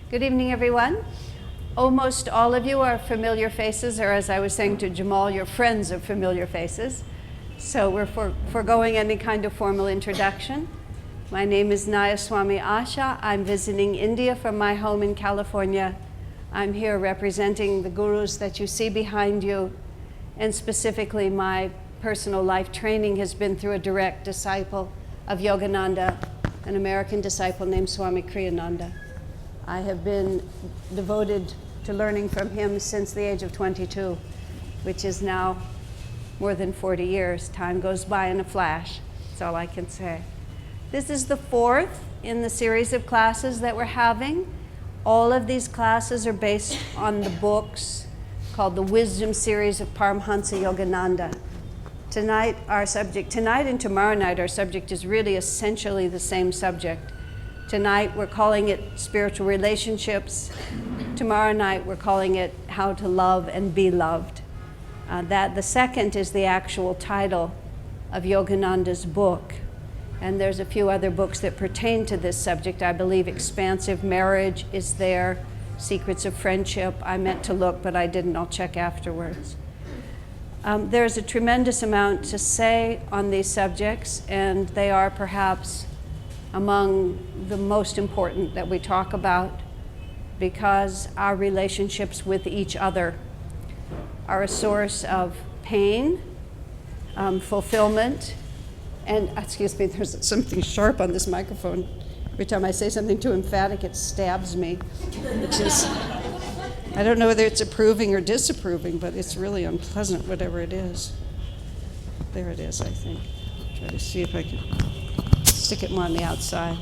Good evening, everyone. Almost all of you are familiar faces, or as I was saying to Jamal, you're friends of familiar faces. So we're foregoing any kind of formal introduction. My name is Nayaswami Asha. I'm visiting India from my home in California. I'm here representing the gurus that you see behind you, and specifically my personal life training has been through a direct disciple of Yogananda, an American disciple named Swami Kriyananda. I have been devoted to learning from him since the age of 22, which is now more than 40 years. Time goes by in a flash, that's all I can say. This is the fourth in the series of classes that we're having. All of these classes are based on the books called the Wisdom Series of Paramhansa Yogananda. Tonight and tomorrow night, our subject is really essentially the same subject. Tonight, we're calling it spiritual relationships. Tomorrow night, we're calling it how to love and be loved. The second is the actual title of Yogananda's book. And there's a few other books that pertain to this subject. I believe Expansive Marriage is there, Secrets of Friendship. I meant to look, but I didn't. I'll check afterwards. There's a tremendous amount to say on these subjects, and they are perhaps among the most important that we talk about, because our relationships with each other are a source of pain, fulfillment, and, excuse me, there's something sharp on this microphone. Every time I say something too emphatic, it stabs me, which is, I don't know whether it's approving or disapproving, but it's really unpleasant, whatever it is. There it is, I think. Try to see if I can stick it more on the outside.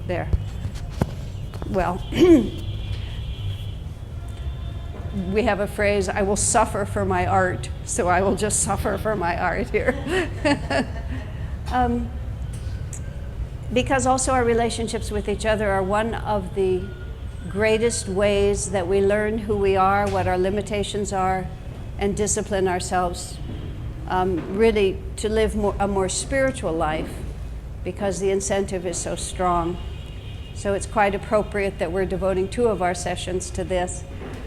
There. Well, we have a phrase, I will suffer for my art, so I will just suffer for my art here. Because also our relationships with each other are one of the greatest ways that we learn who we are, what our limitations are, and discipline ourselves really to live a more spiritual life, because the incentive is so strong. So it's quite appropriate that we're devoting 2 of our sessions to this.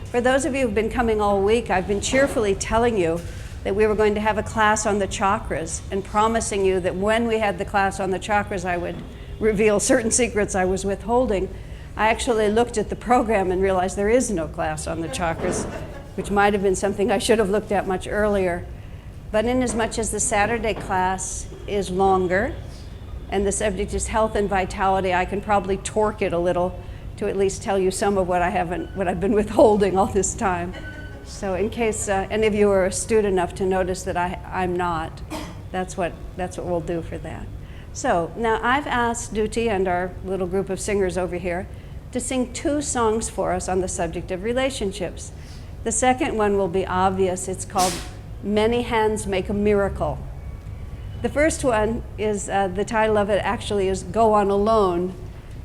For those of you who've been coming all week, I've been cheerfully telling you that we were going to have a class on the chakras, and promising you that when we had the class on the chakras, I would reveal certain secrets I was withholding. I actually looked at the program and realized there is no class on the chakras, which might have been something I should have looked at much earlier. But inasmuch as the Saturday class is longer, and the subject is health and vitality, I can probably torque it a little to at least tell you some of what I've been withholding all this time. So in case any of you are astute enough to notice that I'm not, that's what we'll do for that. So now I've asked Duty and our little group of singers over here to sing 2 songs for us on the subject of relationships. The second one will be obvious. It's called Many Hands Make a Miracle. The first one is, the title of it actually is Go On Alone,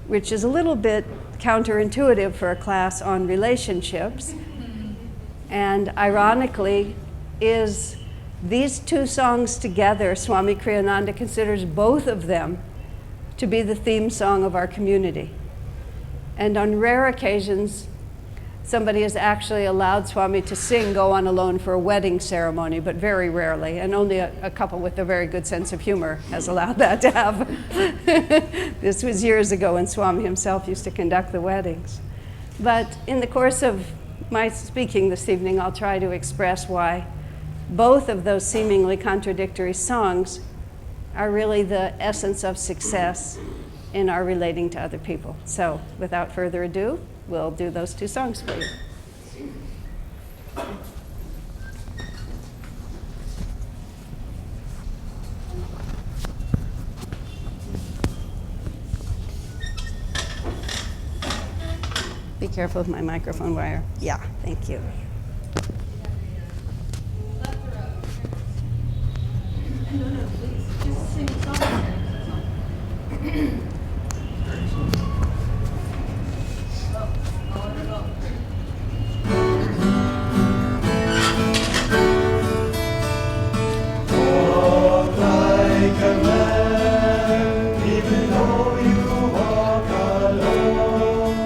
which is a little bit counterintuitive for a class on relationships. And ironically, is these 2 songs together, Swami Kriyananda considers both of them to be the theme song of our community. And on rare occasions, somebody has actually allowed Swami to sing Go On Alone for a wedding ceremony, but very rarely, and only a couple with a very good sense of humor has allowed that to happen. This was years ago when Swami himself used to conduct the weddings. But in the course of my speaking this evening, I'll try to express why both of those seemingly contradictory songs are really the essence of success in our relating to other people. So without further ado, we'll do those 2 songs for you. Be careful with my microphone wire. Yeah, thank you. No, please. Just sing a song. Walk like a man, even though you walk alone.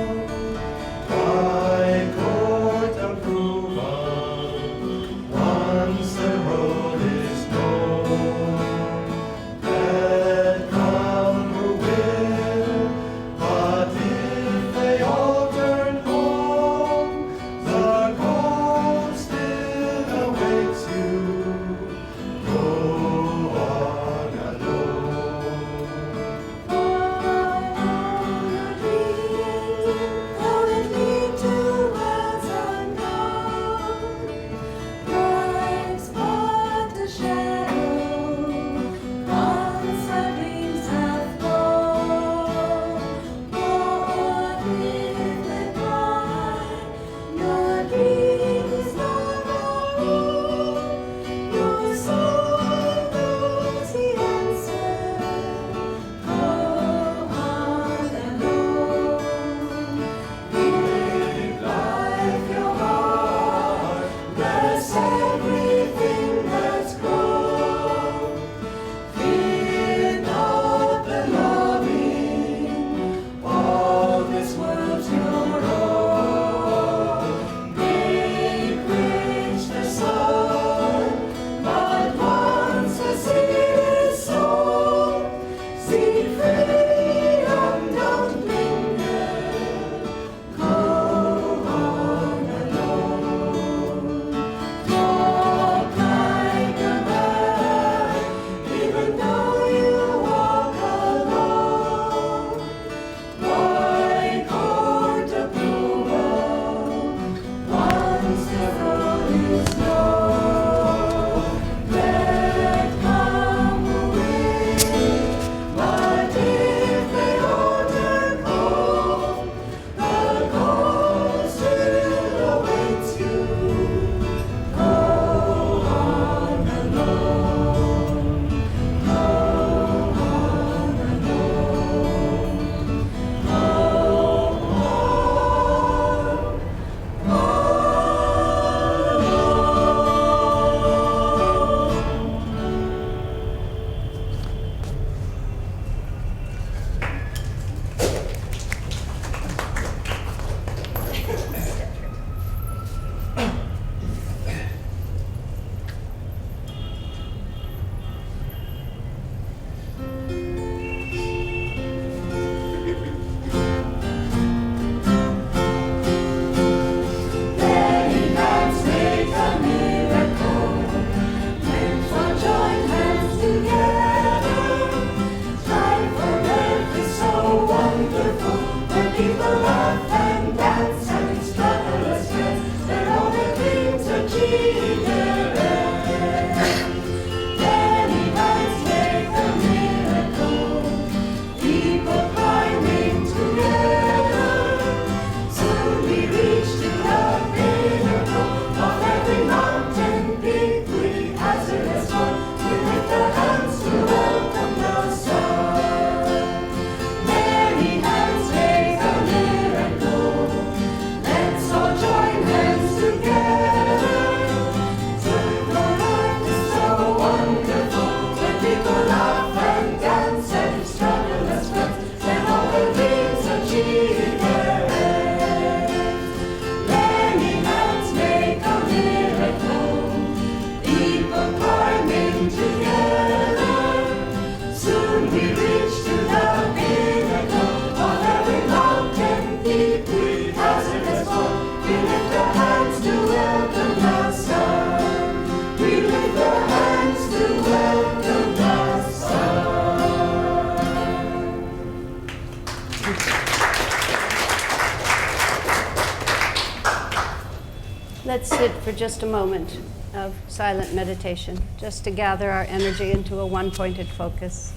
Let's sit for just a moment of silent meditation, just to gather our energy into a one-pointed focus.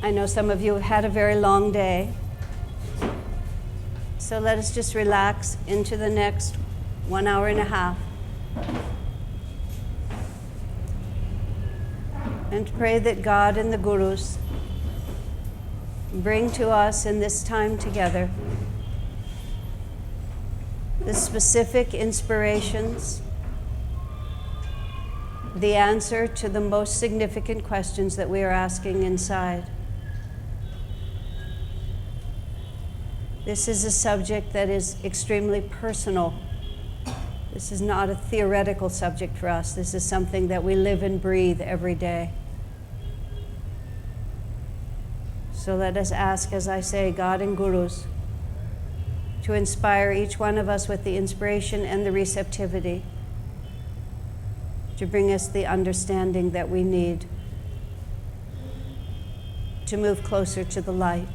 I know some of you have had a very long day, so let us just relax into the next 1 hour and a half. And pray that God and the Gurus bring to us in this time together the specific inspirations, the answer to the most significant questions that we are asking inside. This is a subject that is extremely personal. This is not a theoretical subject for us. This is something that we live and breathe every day. So let us ask, as I say, God and Gurus, to inspire each one of us with the inspiration and the receptivity to bring us the understanding that we need to move closer to the light.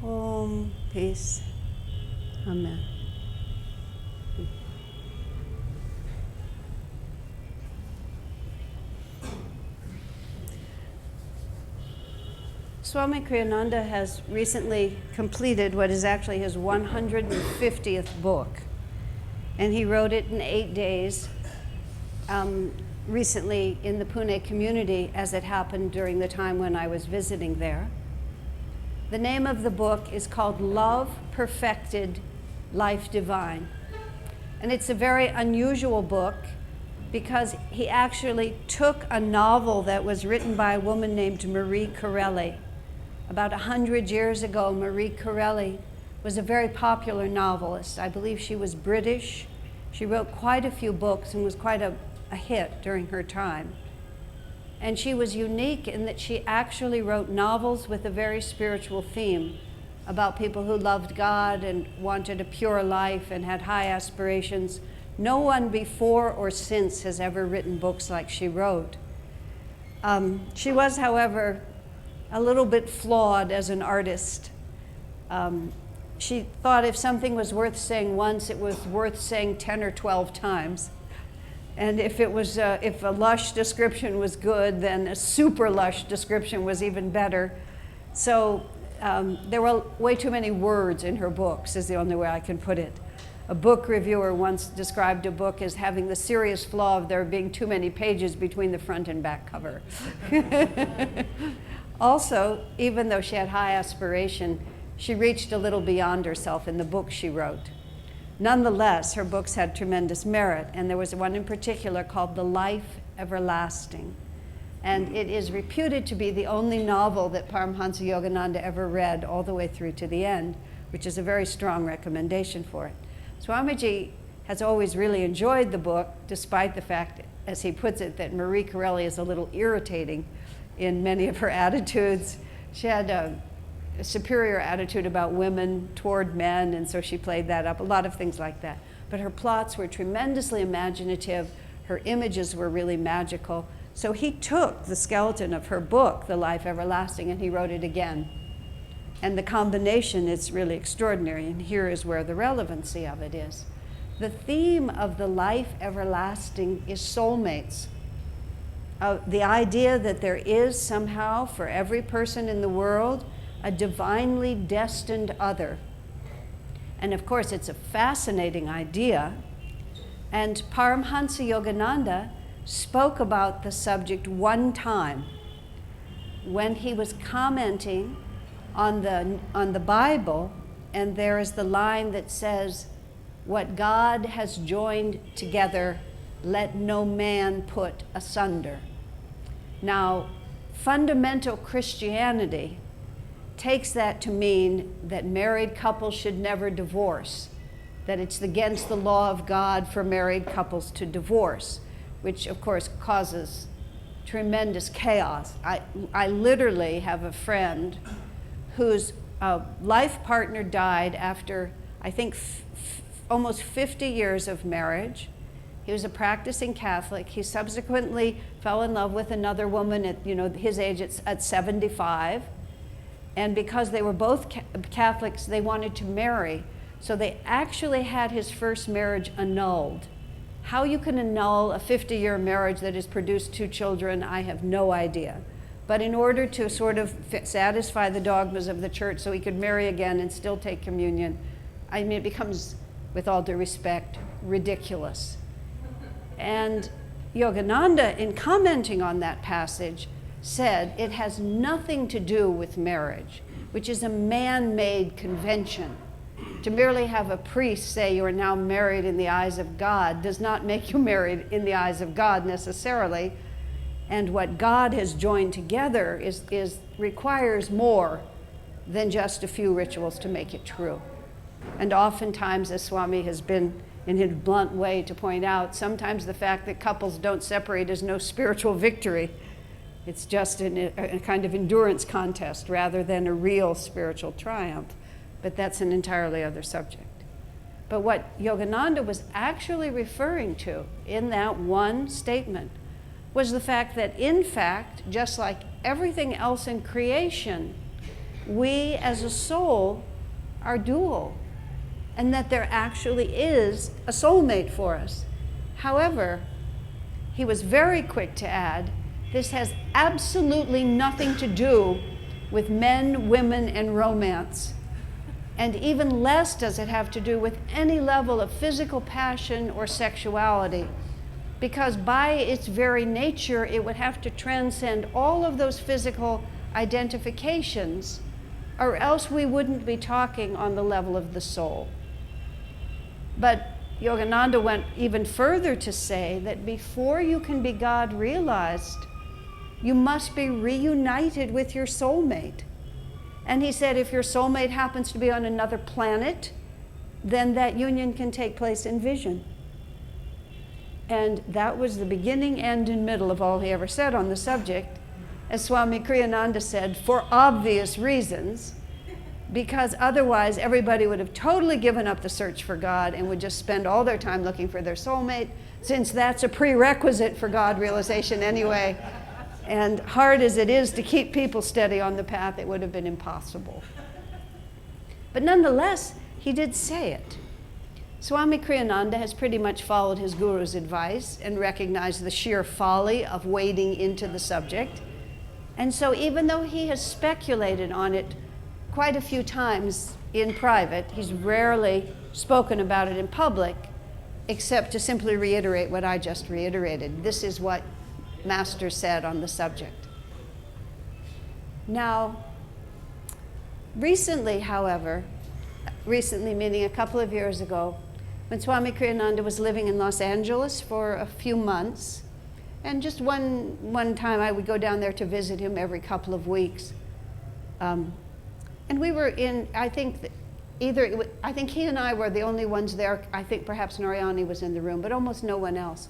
Om, peace. Amen. Swami Kriyananda has recently completed what is actually his 150th book, and he wrote it in 8 days recently in the Pune community, as it happened during the time when I was visiting there. The name of the book is called Love Perfected, Life Divine. And it's a very unusual book because he actually took a novel that was written by a woman named Marie Corelli. About 100 years ago, Marie Corelli was a very popular novelist. I believe she was British. She wrote quite a few books and was quite a hit during her time. And she was unique in that she actually wrote novels with a very spiritual theme about people who loved God and wanted a pure life and had high aspirations. No one before or since has ever written books like she wrote. She was, however, a little bit flawed as an artist. She thought if something was worth saying once, it was worth saying 10 or 12 times. And if a lush description was good, then a super lush description was even better. So there were way too many words in her books, is the only way I can put it. A book reviewer once described a book as having the serious flaw of there being too many pages between the front and back cover. Also, even though she had high aspiration, she reached a little beyond herself in the books she wrote. Nonetheless, her books had tremendous merit, and there was one in particular called The Life Everlasting. And it is reputed to be the only novel that Paramhansa Yogananda ever read all the way through to the end, which is a very strong recommendation for it. Swamiji has always really enjoyed the book, despite the fact, as he puts it, that Marie Corelli is a little irritating in many of her attitudes. She had a superior attitude about women toward men, and so she played that up, a lot of things like that. but her plots were tremendously imaginative. Her images were really magical. So he took the skeleton of her book, The Life Everlasting, and he wrote it again. And the combination is really extraordinary, and here is where the relevancy of it is. The theme of The Life Everlasting is soulmates. The idea that there is somehow, for every person in the world, a divinely destined other. And of course, it's a fascinating idea. And Paramhansa Yogananda spoke about the subject one time when he was commenting on the Bible, and there is the line that says, "What God has joined together, let no man put asunder." Now, fundamental Christianity takes that to mean that married couples should never divorce, that it's against the law of God for married couples to divorce, which of course causes tremendous chaos. I literally have a friend whose life partner died after, I think, almost 50 years of marriage. He was a practicing Catholic. He subsequently fell in love with another woman at his age at 75. And because they were both Catholics, they wanted to marry. So they actually had his first marriage annulled. How you can annul a 50-year marriage that has produced 2 children, I have no idea. But in order to sort of satisfy the dogmas of the church so he could marry again and still take communion, I mean, it becomes, with all due respect, ridiculous. And Yogananda, in commenting on that passage, said it has nothing to do with marriage, which is a man-made convention. To merely have a priest say you are now married in the eyes of God does not make you married in the eyes of God necessarily. And what God has joined together requires more than just a few rituals to make it true. And oftentimes, as Swami has been in his blunt way to point out, sometimes the fact that couples don't separate is no spiritual victory. It's just a kind of endurance contest rather than a real spiritual triumph. But that's an entirely other subject. But what Yogananda was actually referring to in that one statement was the fact that, in fact, just like everything else in creation, we as a soul are dual, and that there actually is a soulmate for us. However, he was very quick to add, this has absolutely nothing to do with men, women, and romance. And even less does it have to do with any level of physical passion or sexuality, because by its very nature, it would have to transcend all of those physical identifications, or else we wouldn't be talking on the level of the soul. But Yogananda went even further to say that before you can be God realized, you must be reunited with your soulmate. And he said if your soulmate happens to be on another planet, then that union can take place in vision. And that was the beginning, end, and middle of all he ever said on the subject. As Swami Kriyananda said, for obvious reasons, because otherwise everybody would have totally given up the search for God and would just spend all their time looking for their soulmate, since that's a prerequisite for God realization anyway. And hard as it is to keep people steady on the path, it would have been impossible. But nonetheless, he did say it. Swami Kriyananda has pretty much followed his guru's advice and recognized the sheer folly of wading into the subject. And so even though he has speculated on it quite a few times in private, he's rarely spoken about it in public, except to simply reiterate what I just reiterated. This is what Master said on the subject. Now, recently, however, recently meaning a couple of years ago, when Swami Kriyananda was living in Los Angeles for a few months, and just one time I would go down there to visit him every couple of weeks. And we were in, I think he and I were the only ones there. I think perhaps Narayani was in the room, but almost no one else.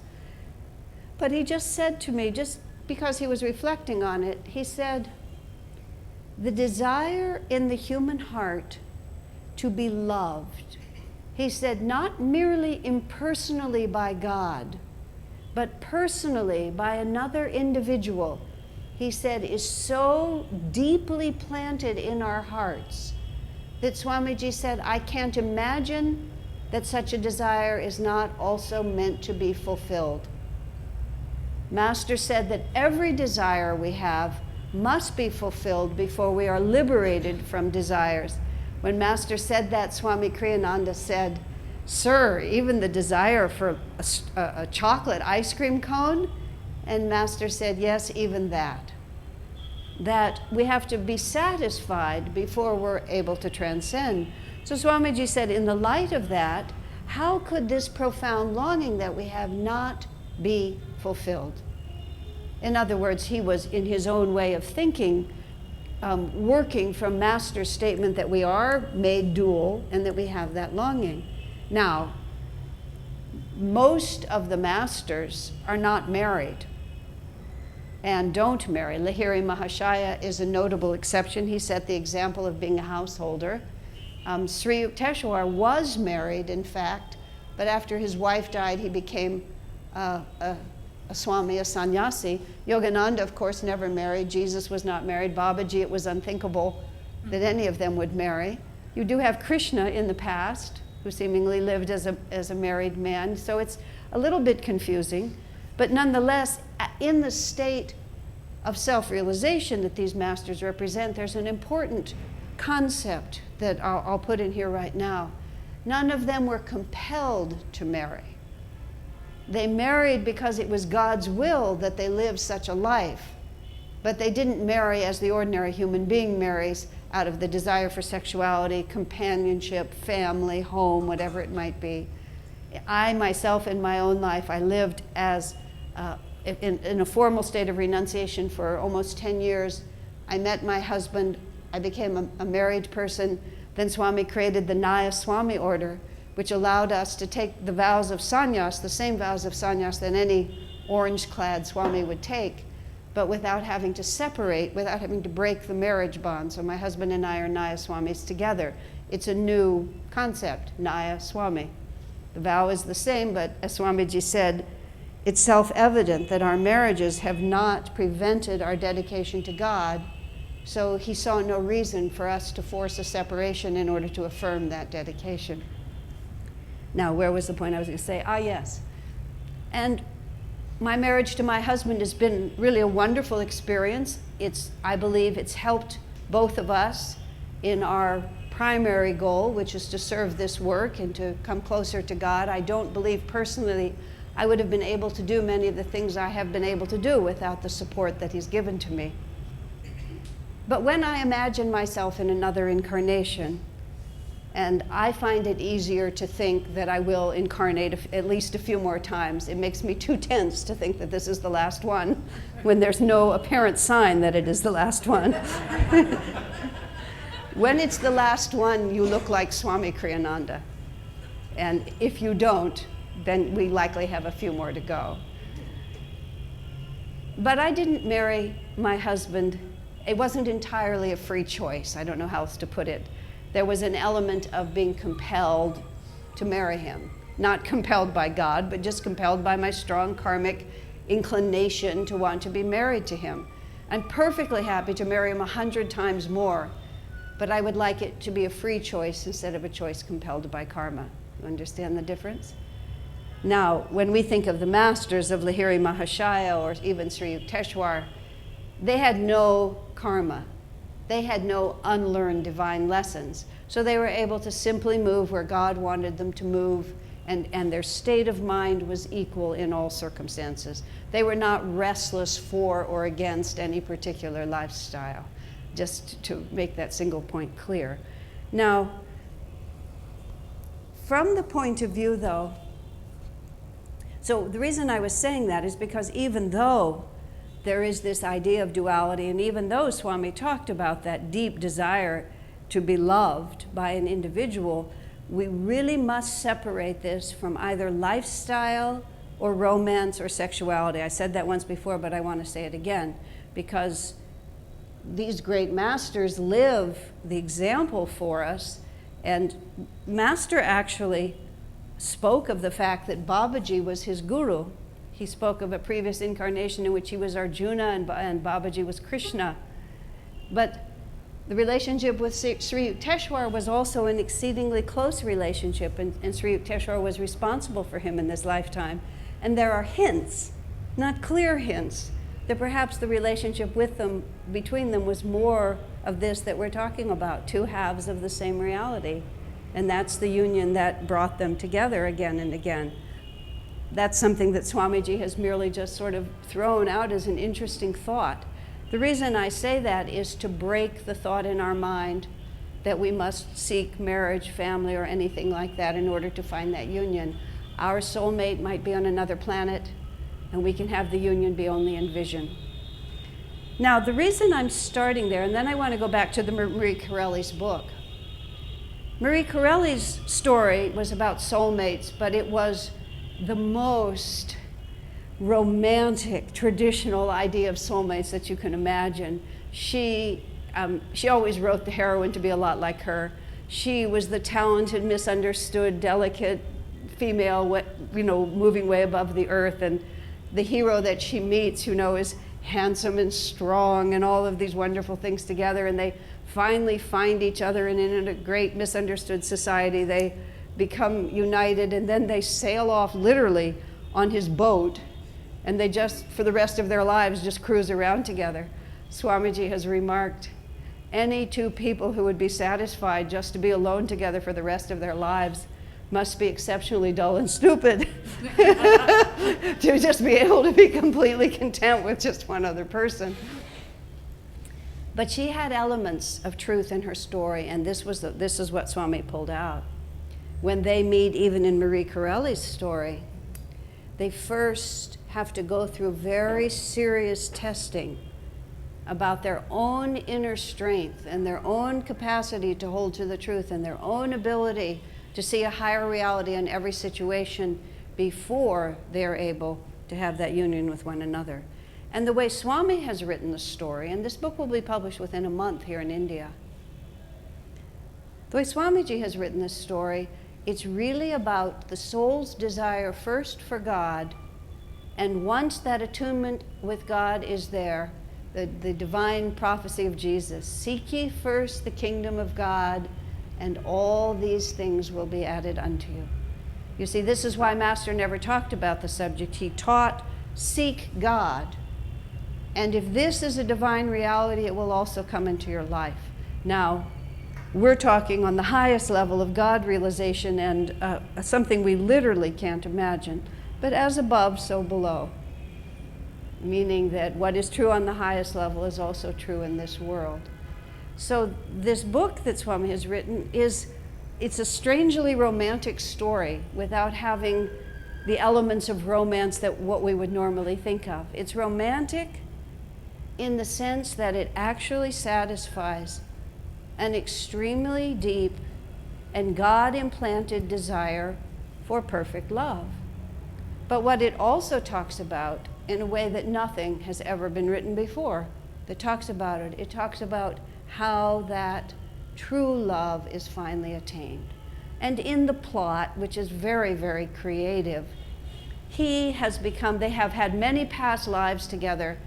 But he just said to me, just because he was reflecting on it, he said, the desire in the human heart to be loved He said, not merely impersonally by God, but personally by another individual, he said, is so deeply planted in our hearts that Swamiji said, I can't imagine that such a desire is not also meant to be fulfilled. Master said that every desire we have must be fulfilled before we are liberated from desires. When Master said that, Swami Kriyananda said, sir, even the desire for a chocolate ice cream cone? And Master said, yes, even that. That we have to be satisfied before we're able to transcend. So Swamiji said, in the light of that, how could this profound longing that we have not be fulfilled? In other words, he was, in his own way of thinking, working from Master's statement that we are made dual and that we have that longing. Now, most of the masters are not married and don't marry. Lahiri Mahashaya is a notable exception. He set the example of being a householder. Sri Yukteswar was married, in fact, but after his wife died, he became a Swami, a sannyasi. Yogananda, of course, never married. Jesus was not married. Babaji, it was unthinkable that any of them would marry. You do have Krishna in the past, who seemingly lived as a married man. So it's a little bit confusing. But nonetheless, in the state of self-realization that these masters represent, there's an important concept that I'll put in here right now. None of them were compelled to marry. They married because it was God's will that they live such a life. But they didn't marry as the ordinary human being marries, out of the desire for sexuality, companionship, family, home, whatever it might be. I myself, in my own life, I lived as in a formal state of renunciation for almost 10 years. I met my husband, I became a married person. Then Swami created the Nayaswami order, which allowed us to take the vows of sannyas, the same vows of sannyas that any orange-clad Swami would take, but without having to separate, without having to break the marriage bond. So my husband and I are Nayaswamis together. It's a new concept, Nayaswami. The vow is the same, but as Swamiji said, it's self-evident that our marriages have not prevented our dedication to God, so he saw no reason for us to force a separation in order to affirm that dedication. Now, where was the point I was going to say? Yes. And my marriage to my husband has been really a wonderful experience. I believe it's helped both of us in our primary goal, which is to serve this work and to come closer to God. I don't believe personally I would have been able to do many of the things I have been able to do without the support that he's given to me. But when I imagine myself in another incarnation, and I find it easier to think that I will incarnate at least a few more times. It makes me too tense to think that this is the last one when there's no apparent sign that it is the last one. When it's the last one, you look like Swami Kriyananda. And if you don't, then we likely have a few more to go. But I didn't marry my husband. It wasn't entirely a free choice. I don't know how else to put it. There was an element of being compelled to marry him. Not compelled by God, but just compelled by my strong karmic inclination to want to be married to him. I'm perfectly happy to marry him 100 times more, but I would like it to be a free choice instead of a choice compelled by karma. You understand the difference? Now, when we think of the masters of Lahiri Mahashaya or even Sri Yukteswar, they had no karma. They had no unlearned divine lessons. So they were able to simply move where God wanted them to move, and their state of mind was equal in all circumstances. They were not restless for or against any particular lifestyle, just to make that single point clear. Now, from the point of view, though, so the reason I was saying that is because even though there is this idea of duality, and even though Swami talked about that deep desire to be loved by an individual, we really must separate this from either lifestyle or romance or sexuality. I said that once before, but I want to say it again, because these great masters live the example for us And Master actually spoke of the fact that Babaji was his guru. He spoke of a previous incarnation in which he was Arjuna and Babaji was Krishna. But the relationship with Sri Yukteswar was also an exceedingly close relationship, and Sri Yukteswar was responsible for him in this lifetime. And there are hints, not clear hints, that perhaps the relationship between them was more of this that we're talking about, two halves of the same reality. And that's the union that brought them together again and again. That's something that Swamiji has merely just sort of thrown out as an interesting thought. The reason I say that is to break the thought in our mind that we must seek marriage, family, or anything like that in order to find that union. Our soulmate might be on another planet, and we can have the union be only in vision. Now, the reason I'm starting there, and then I want to go back to the Marie Corelli's book. Marie Corelli's story was about soulmates, but it was the most romantic, traditional idea of soulmates that you can imagine. She always wrote the heroine to be a lot like her. She was the talented, misunderstood, delicate female, moving way above the earth, and the hero that she meets, is handsome and strong and all of these wonderful things together, and they finally find each other, and in a great misunderstood society they become united, and then they sail off literally on his boat, and they just, for the rest of their lives, just cruise around together. Swamiji has remarked, any two people who would be satisfied just to be alone together for the rest of their lives must be exceptionally dull and stupid to just be able to be completely content with just one other person. But she had elements of truth in her story, and this is what Swami pulled out. When they meet, even in Marie Corelli's story, they first have to go through very serious testing about their own inner strength and their own capacity to hold to the truth and their own ability to see a higher reality in every situation before they're able to have that union with one another. And the way Swami has written the story, and this book will be published within a month here in India, the way Swamiji has written this story, it's really about the soul's desire first for God, and once that attunement with God is there, the divine prophecy of Jesus, seek ye first the kingdom of God, and all these things will be added unto you. You see, this is why Master never talked about the subject. He taught, seek God. And if this is a divine reality, it will also come into your life. Now, we're talking on the highest level of God realization and something we literally can't imagine. But as above, so below. Meaning that what is true on the highest level is also true in this world. So this book that Swami has written it's a strangely romantic story without having the elements of romance that what we would normally think of. It's romantic in the sense that it actually satisfies an extremely deep and God-implanted desire for perfect love. But what it also talks about in a way that nothing has ever been written before that talks about it, it talks about how that true love is finally attained. And in the plot, which is very, very creative, they have had many past lives together,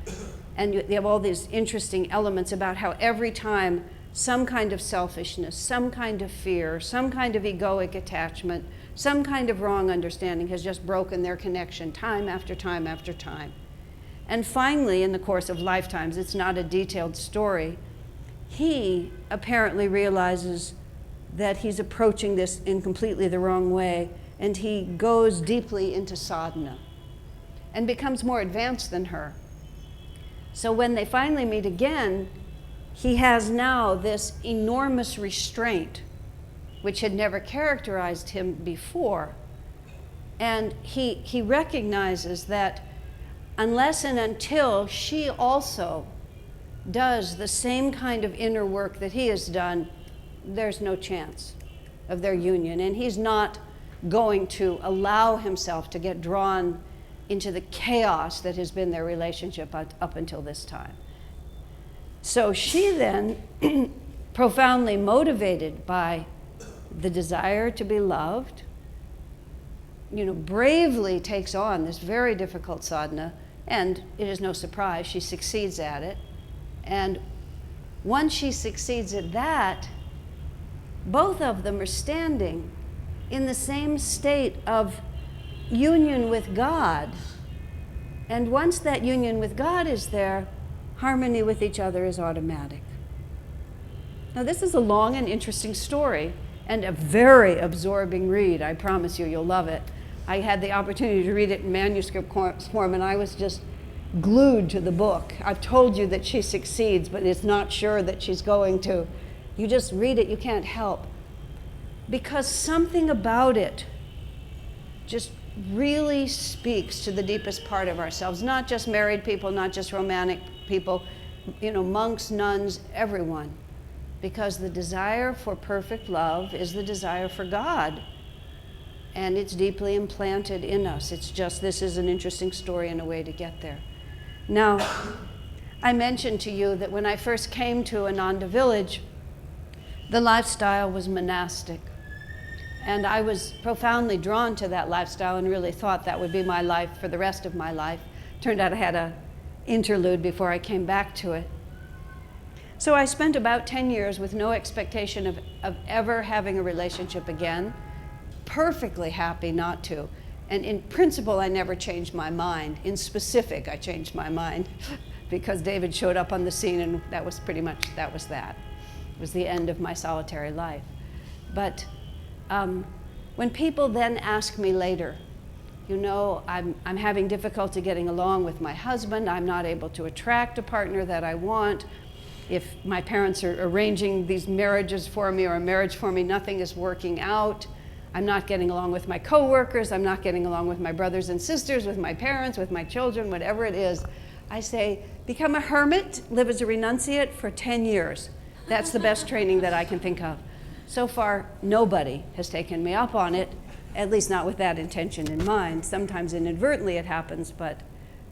and they have all these interesting elements about how every time some kind of selfishness, some kind of fear, some kind of egoic attachment, some kind of wrong understanding has just broken their connection time after time after time. And finally, in the course of lifetimes, it's not a detailed story, he apparently realizes that he's approaching this in completely the wrong way, and he goes deeply into sadhana and becomes more advanced than her. So when they finally meet again, he has now this enormous restraint, which had never characterized him before. And he recognizes that unless and until she also does the same kind of inner work that he has done, there's no chance of their union. And he's not going to allow himself to get drawn into the chaos that has been their relationship up until this time. So she then, profoundly motivated by the desire to be loved, bravely takes on this very difficult sadhana, and it is no surprise, she succeeds at it. And once she succeeds at that, both of them are standing in the same state of union with God. And once that union with God is there, harmony with each other is automatic. Now, this is a long and interesting story and a very absorbing read. I promise you, you'll love it. I had the opportunity to read it in manuscript form, and I was just glued to the book. I've told you that she succeeds, but it's not sure that she's going to. You just read it, you can't help. Because something about it just really speaks to the deepest part of ourselves, not just married people, not just romantic people, monks, nuns, everyone. Because the desire for perfect love is the desire for God. And it's deeply implanted in us. It's just, this is an interesting story and a way to get there. Now, I mentioned to you that when I first came to Ananda village, the lifestyle was monastic. And I was profoundly drawn to that lifestyle and really thought that would be my life for the rest of my life. Turned out I had an interlude before I came back to it. So I spent about 10 years with no expectation of ever having a relationship again, perfectly happy not to. And in principle, I never changed my mind. In specific, I changed my mind because David showed up on the scene, and that was pretty much, that was that. It was the end of my solitary life. But when people then ask me later, I'm having difficulty getting along with my husband, I'm not able to attract a partner that I want, if my parents are arranging these marriages for me or a marriage for me, nothing is working out. I'm not getting along with my coworkers, I'm not getting along with my brothers and sisters, with my parents, with my children, whatever it is. I say, become a hermit, live as a renunciate for 10 years. That's the best training that I can think of. So far, nobody has taken me up on it, at least not with that intention in mind. Sometimes inadvertently it happens, but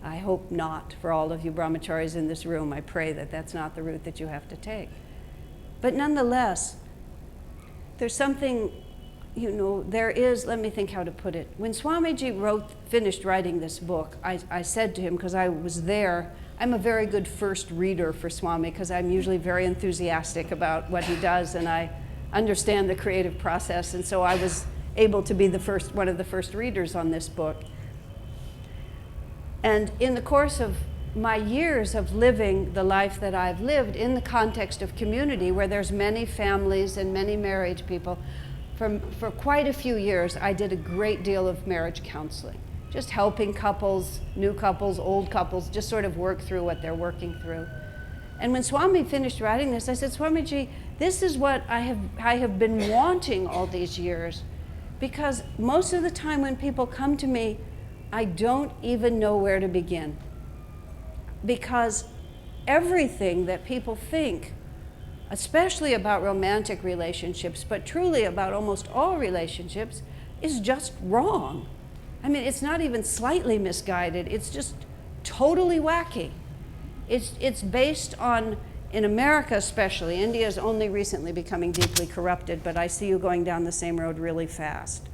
I hope not. For all of you brahmacharis in this room, I pray that that's not the route that you have to take. But nonetheless, there's something, there is, let me think how to put it. When Swamiji finished writing this book, I said to him, because I was there, I'm a very good first reader for Swami, because I'm usually very enthusiastic about what he does, and I understand the creative process, and so I was able to be one of the first readers on this book. And in the course of my years of living the life that I've lived in the context of community where there's many families and many married people, for quite a few years I did a great deal of marriage counseling, just helping couples, new couples, old couples, just sort of work through what they're working through. And when Swami finished writing this, I said, Swamiji, this is what I have been wanting all these years, because most of the time when people come to me, I don't even know where to begin, because everything that people think, especially about romantic relationships, but truly about almost all relationships, is just wrong. I mean, it's not even slightly misguided, it's just totally wacky. It's based on, in America especially, India is only recently becoming deeply corrupted, but I see you going down the same road really fast,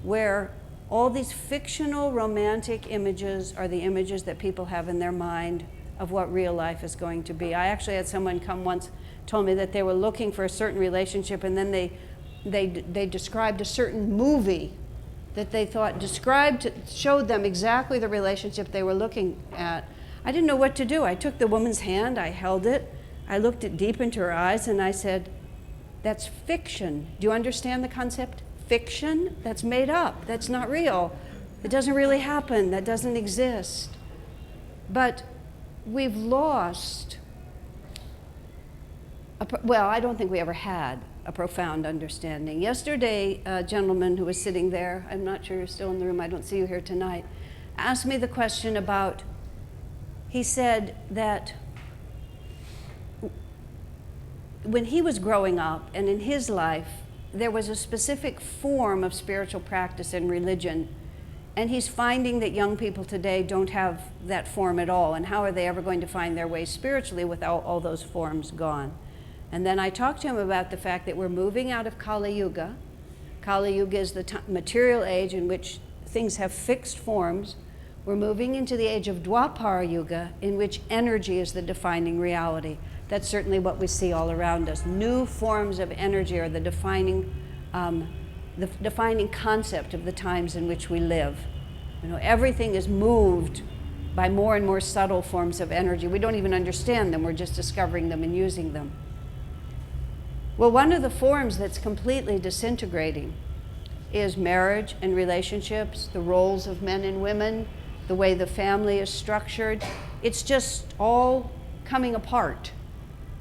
where all these fictional romantic images are the images that people have in their mind of what real life is going to be. I actually had someone come once, told me that they were looking for a certain relationship, and then they described a certain movie that they thought showed them exactly the relationship they were looking at. I didn't know what to do. I took the woman's hand, I held it, I looked it deep into her eyes, and I said, that's fiction. Do you understand the concept? Fiction? That's made up. That's not real. It doesn't really happen. That doesn't exist. But we've lost, I don't think we ever had a profound understanding. Yesterday, a gentleman who was sitting there, I'm not sure you're still in the room, I don't see you here tonight, asked me the question about, he said that when he was growing up and in his life, there was a specific form of spiritual practice and religion, and he's finding that young people today don't have that form at all, and how are they ever going to find their way spiritually without all those forms gone? And then I talked to him about the fact that we're moving out of Kali Yuga, Kali Yuga is the material age in which things have fixed forms. We're moving into the age of Dwapara Yuga, in which energy is the defining reality. That's certainly what we see all around us. New forms of energy are the defining concept of the times in which we live. You know, everything is moved by more and more subtle forms of energy. We don't even understand them, we're just discovering them and using them. Well, one of the forms that's completely disintegrating is marriage and relationships, the roles of men and women, the way the family is structured. It's just all coming apart.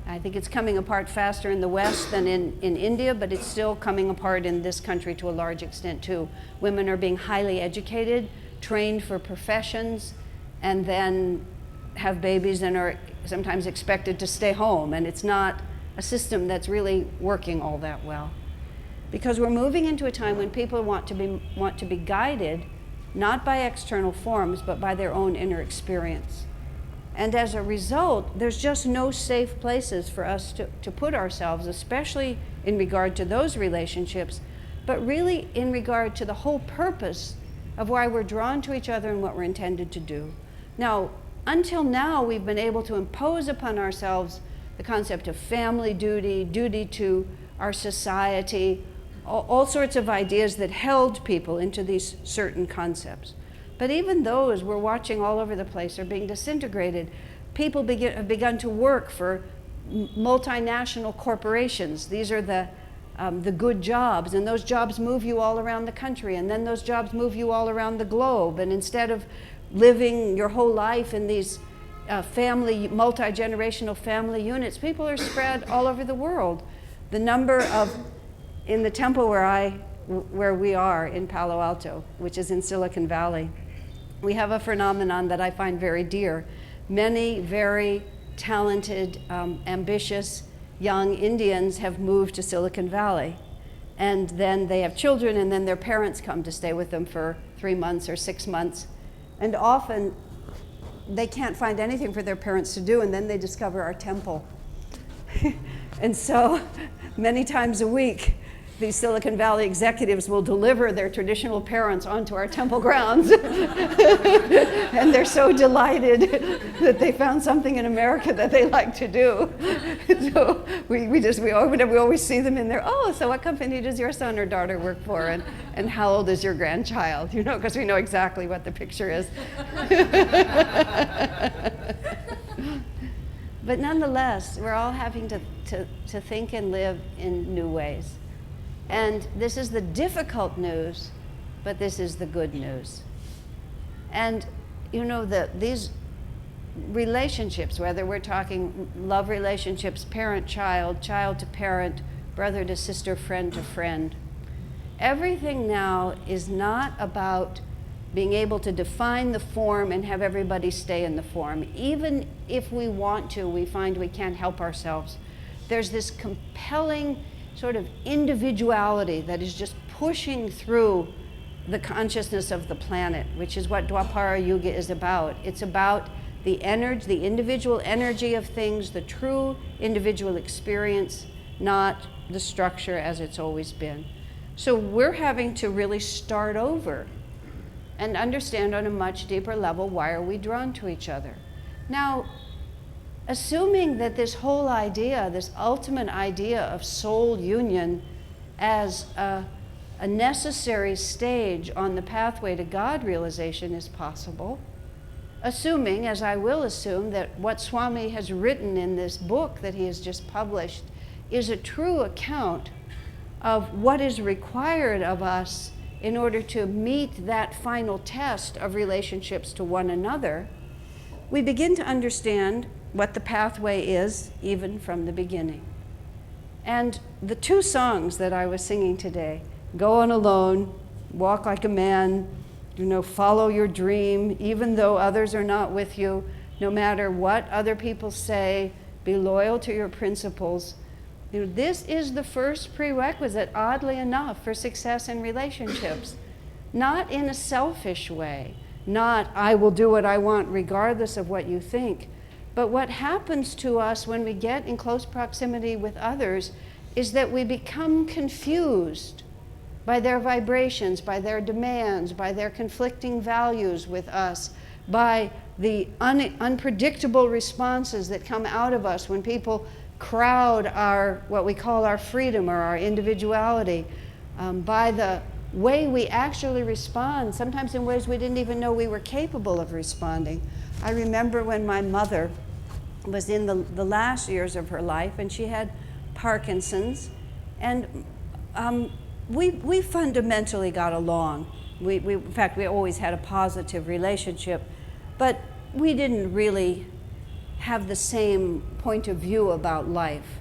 I think it's coming apart faster in the West than in India, but it's still coming apart in this country to a large extent too. Women are being highly educated, trained for professions, and then have babies and are sometimes expected to stay home. And it's not a system that's really working all that well. Because we're moving into a time when people want to be guided, not by external forms, but by their own inner experience. And as a result, there's just no safe places for us to put ourselves, especially in regard to those relationships, but really in regard to the whole purpose of why we're drawn to each other and what we're intended to do. Now, until now, we've been able to impose upon ourselves the concept of family duty, duty to our society, all sorts of ideas that held people into these certain concepts. But even those we're watching all over the place are being disintegrated. People have begun to work for multinational corporations. These are the good jobs, and those jobs move you all around the country, and then those jobs move you all around the globe. And instead of living your whole life in these multi-generational family units, people are spread all over the world. The number of, in the temple where we are in Palo Alto, which is in Silicon Valley, we have a phenomenon that I find very dear. Many very talented, ambitious young Indians have moved to Silicon Valley. And then they have children, and then their parents come to stay with them for 3 months or 6 months. And often they can't find anything for their parents to do, and then they discover our temple. And so many times a week, these Silicon Valley executives will deliver their traditional parents onto our temple grounds. And they're so delighted that they found something in America that they like to do. So we always see them in there, oh, so what company does your son or daughter work for? And how old is your grandchild? You know, because we know exactly what the picture is. But nonetheless, we're all having to think and live in new ways. And this is the difficult news, but this is the good news. And you know, these relationships, whether we're talking love relationships, parent-child, child to parent, brother to sister, friend to friend, everything now is not about being able to define the form and have everybody stay in the form. Even if we want to, we find we can't help ourselves. There's this compelling sort of individuality that is just pushing through the consciousness of the planet, which is what Dwapara Yuga is about. It's about the energy, the individual energy of things, the true individual experience, not the structure as it's always been. So we're having to really start over and understand on a much deeper level, why are we drawn to each other? Now, assuming that this whole idea, this ultimate idea of soul union as a necessary stage on the pathway to God realization is possible, assuming, as I will assume, that what Swami has written in this book that he has just published is a true account of what is required of us in order to meet that final test of relationships to one another, we begin to understand what the pathway is, even from the beginning. And the two songs that I was singing today, Go On Alone, Walk Like a Man, you know, follow your dream, even though others are not with you, no matter what other people say, be loyal to your principles. You know, this is the first prerequisite, oddly enough, for success in relationships. Not in a selfish way, not I will do what I want regardless of what you think. But what happens to us when we get in close proximity with others is that we become confused by their vibrations, by their demands, by their conflicting values with us, by the unpredictable responses that come out of us when people crowd our, what we call our freedom or our individuality, by the way we actually respond, sometimes in ways we didn't even know we were capable of responding. I remember when my mother was in the last years of her life, and she had Parkinson's, and we fundamentally got along. In fact, we always had a positive relationship, but we didn't really have the same point of view about life.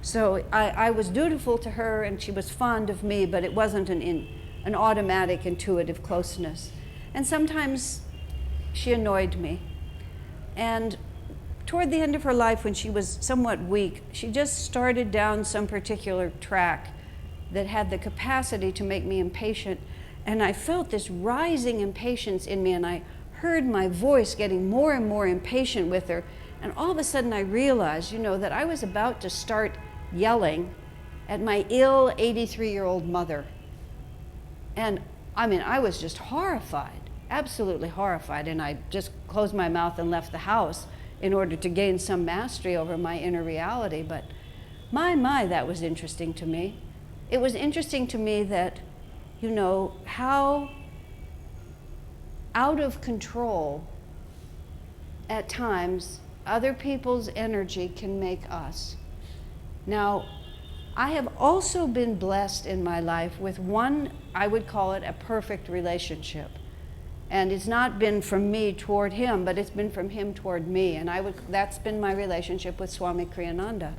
So I was dutiful to her, and she was fond of me, but it wasn't an automatic, intuitive closeness. And sometimes she annoyed me. And toward the end of her life, when she was somewhat weak, she just started down some particular track that had the capacity to make me impatient. And I felt this rising impatience in me, and I heard my voice getting more and more impatient with her. And all of a sudden I realized, that I was about to start yelling at my ill 83-year-old mother. And I was just horrified, absolutely horrified. And I just closed my mouth and left the house in order to gain some mastery over my inner reality. But my, that was interesting to me. It was interesting to me that, how out of control at times other people's energy can make us. Now, I have also been blessed in my life with one, I would call it a perfect relationship. And it's not been from me toward him, but it's been from him toward me. And that's been my relationship with Swami Kriyananda,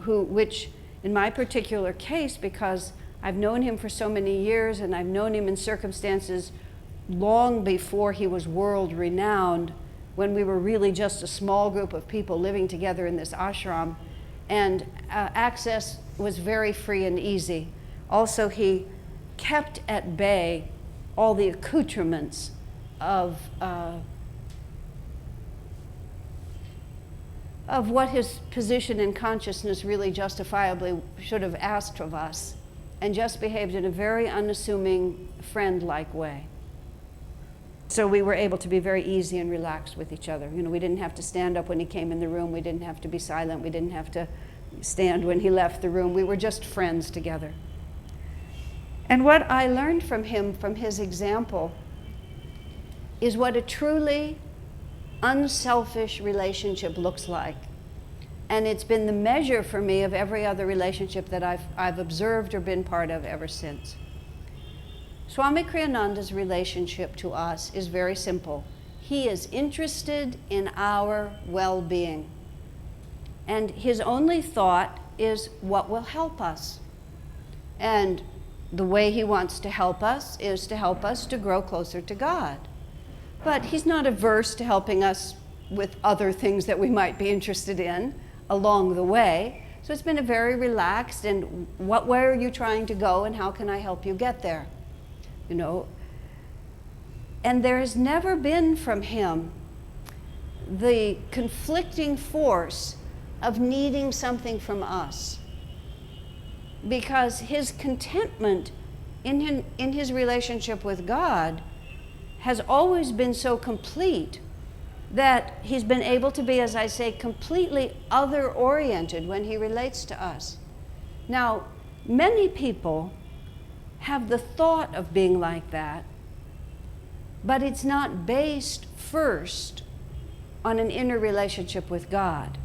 which in my particular case, because I've known him for so many years, and I've known him in circumstances long before he was world renowned, when we were really just a small group of people living together in this ashram, and access was very free and easy. Also, he kept at bay all the accoutrements of what his position in consciousness really justifiably should have asked of us, and just behaved in a very unassuming, friend-like way. So we were able to be very easy and relaxed with each other. We didn't have to stand up when he came in the room. We didn't have to be silent. We didn't have to stand when he left the room. We were just friends together. And what I learned from him, from his example, is what a truly unselfish relationship looks like. And it's been the measure for me of every other relationship that I've observed or been part of ever since. Swami Kriyananda's relationship to us is very simple. He is interested in our well-being. And his only thought is what will help us. And the way he wants to help us is to help us to grow closer to God. But he's not averse to helping us with other things that we might be interested in along the way. So it's been a very relaxed, and what way are you trying to go, and how can I help you get there? And there has never been from him the conflicting force of needing something from us, because his contentment in his relationship with God has always been so complete that he's been able to be, as I say, completely other-oriented when he relates to us. Now, many people have the thought of being like that, but it's not based first on an inner relationship with God.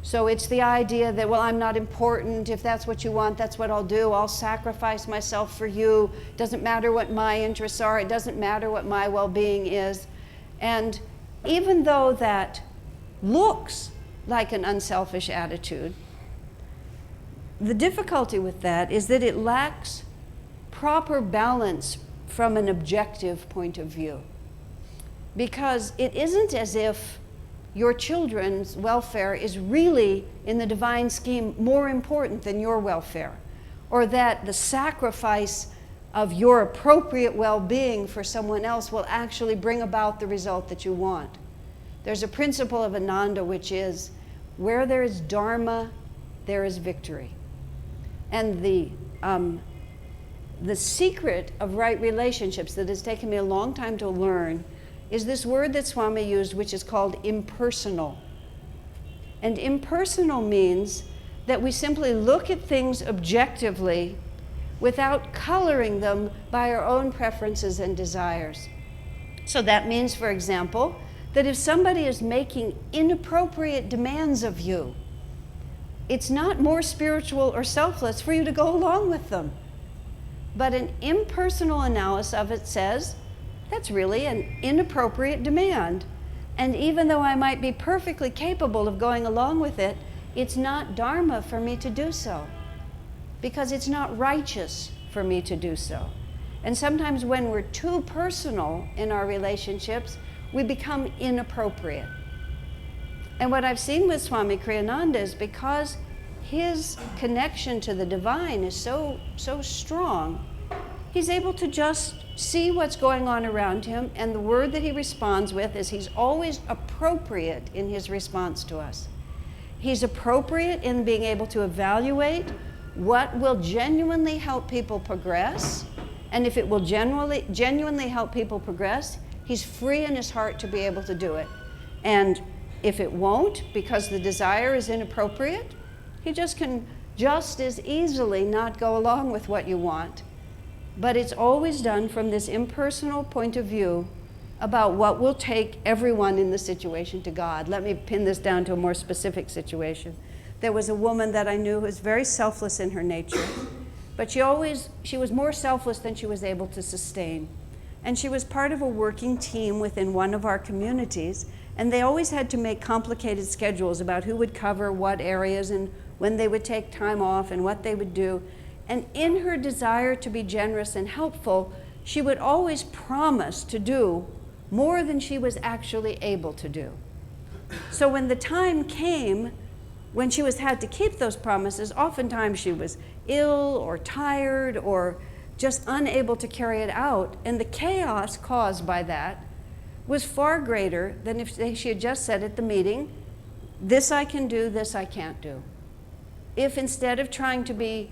So it's the idea that, well, I'm not important. If that's what you want, that's what I'll do. I'll sacrifice myself for you. It doesn't matter what my interests are. It doesn't matter what my well-being is. And even though that looks like an unselfish attitude, the difficulty with that is that it lacks proper balance from an objective point of view. Because it isn't as if your children's welfare is really, in the divine scheme, more important than your welfare, or that the sacrifice of your appropriate well-being for someone else will actually bring about the result that you want. There's a principle of Ananda which is, where there is dharma, there is victory. And the secret of right relationships that has taken me a long time to learn is this word that Swami used, which is called impersonal. And impersonal means that we simply look at things objectively without coloring them by our own preferences and desires. So that means, for example, that if somebody is making inappropriate demands of you, it's not more spiritual or selfless for you to go along with them. But an impersonal analysis of it says, that's really an inappropriate demand. And even though I might be perfectly capable of going along with it, it's not dharma for me to do so, because it's not righteous for me to do so. And sometimes when we're too personal in our relationships, we become inappropriate. And what I've seen with Swami Kriyananda is because his connection to the divine is so strong, he's able to just see what's going on around him, and the word that he responds with is he's always appropriate in his response to us. He's appropriate in being able to evaluate what will genuinely help people progress, and if it will genuinely help people progress, he's free in his heart to be able to do it. And if it won't, because the desire is inappropriate, he just can just as easily not go along with what you want. But it's always done from this impersonal point of view about what will take everyone in the situation to God. Let me pin this down to a more specific situation. There was a woman that I knew who was very selfless in her nature, but she was more selfless than she was able to sustain. And she was part of a working team within one of our communities, and they always had to make complicated schedules about who would cover what areas and when they would take time off and what they would do. And in her desire to be generous and helpful, she would always promise to do more than she was actually able to do. So when the time came when she had to keep those promises, oftentimes she was ill or tired or just unable to carry it out. And the chaos caused by that was far greater than if she had just said at the meeting, this I can do, this I can't do. If instead of trying to be,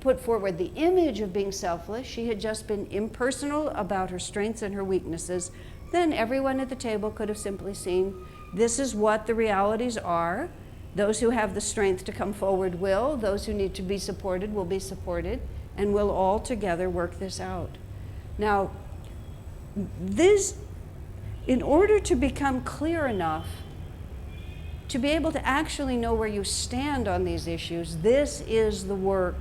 put forward the image of being selfless, she had just been impersonal about her strengths and her weaknesses, then everyone at the table could have simply seen, this is what the realities are. Those who have the strength to come forward will, those who need to be supported will be supported, and we'll all together work this out. Now, in order to become clear enough to be able to actually know where you stand on these issues, this is the work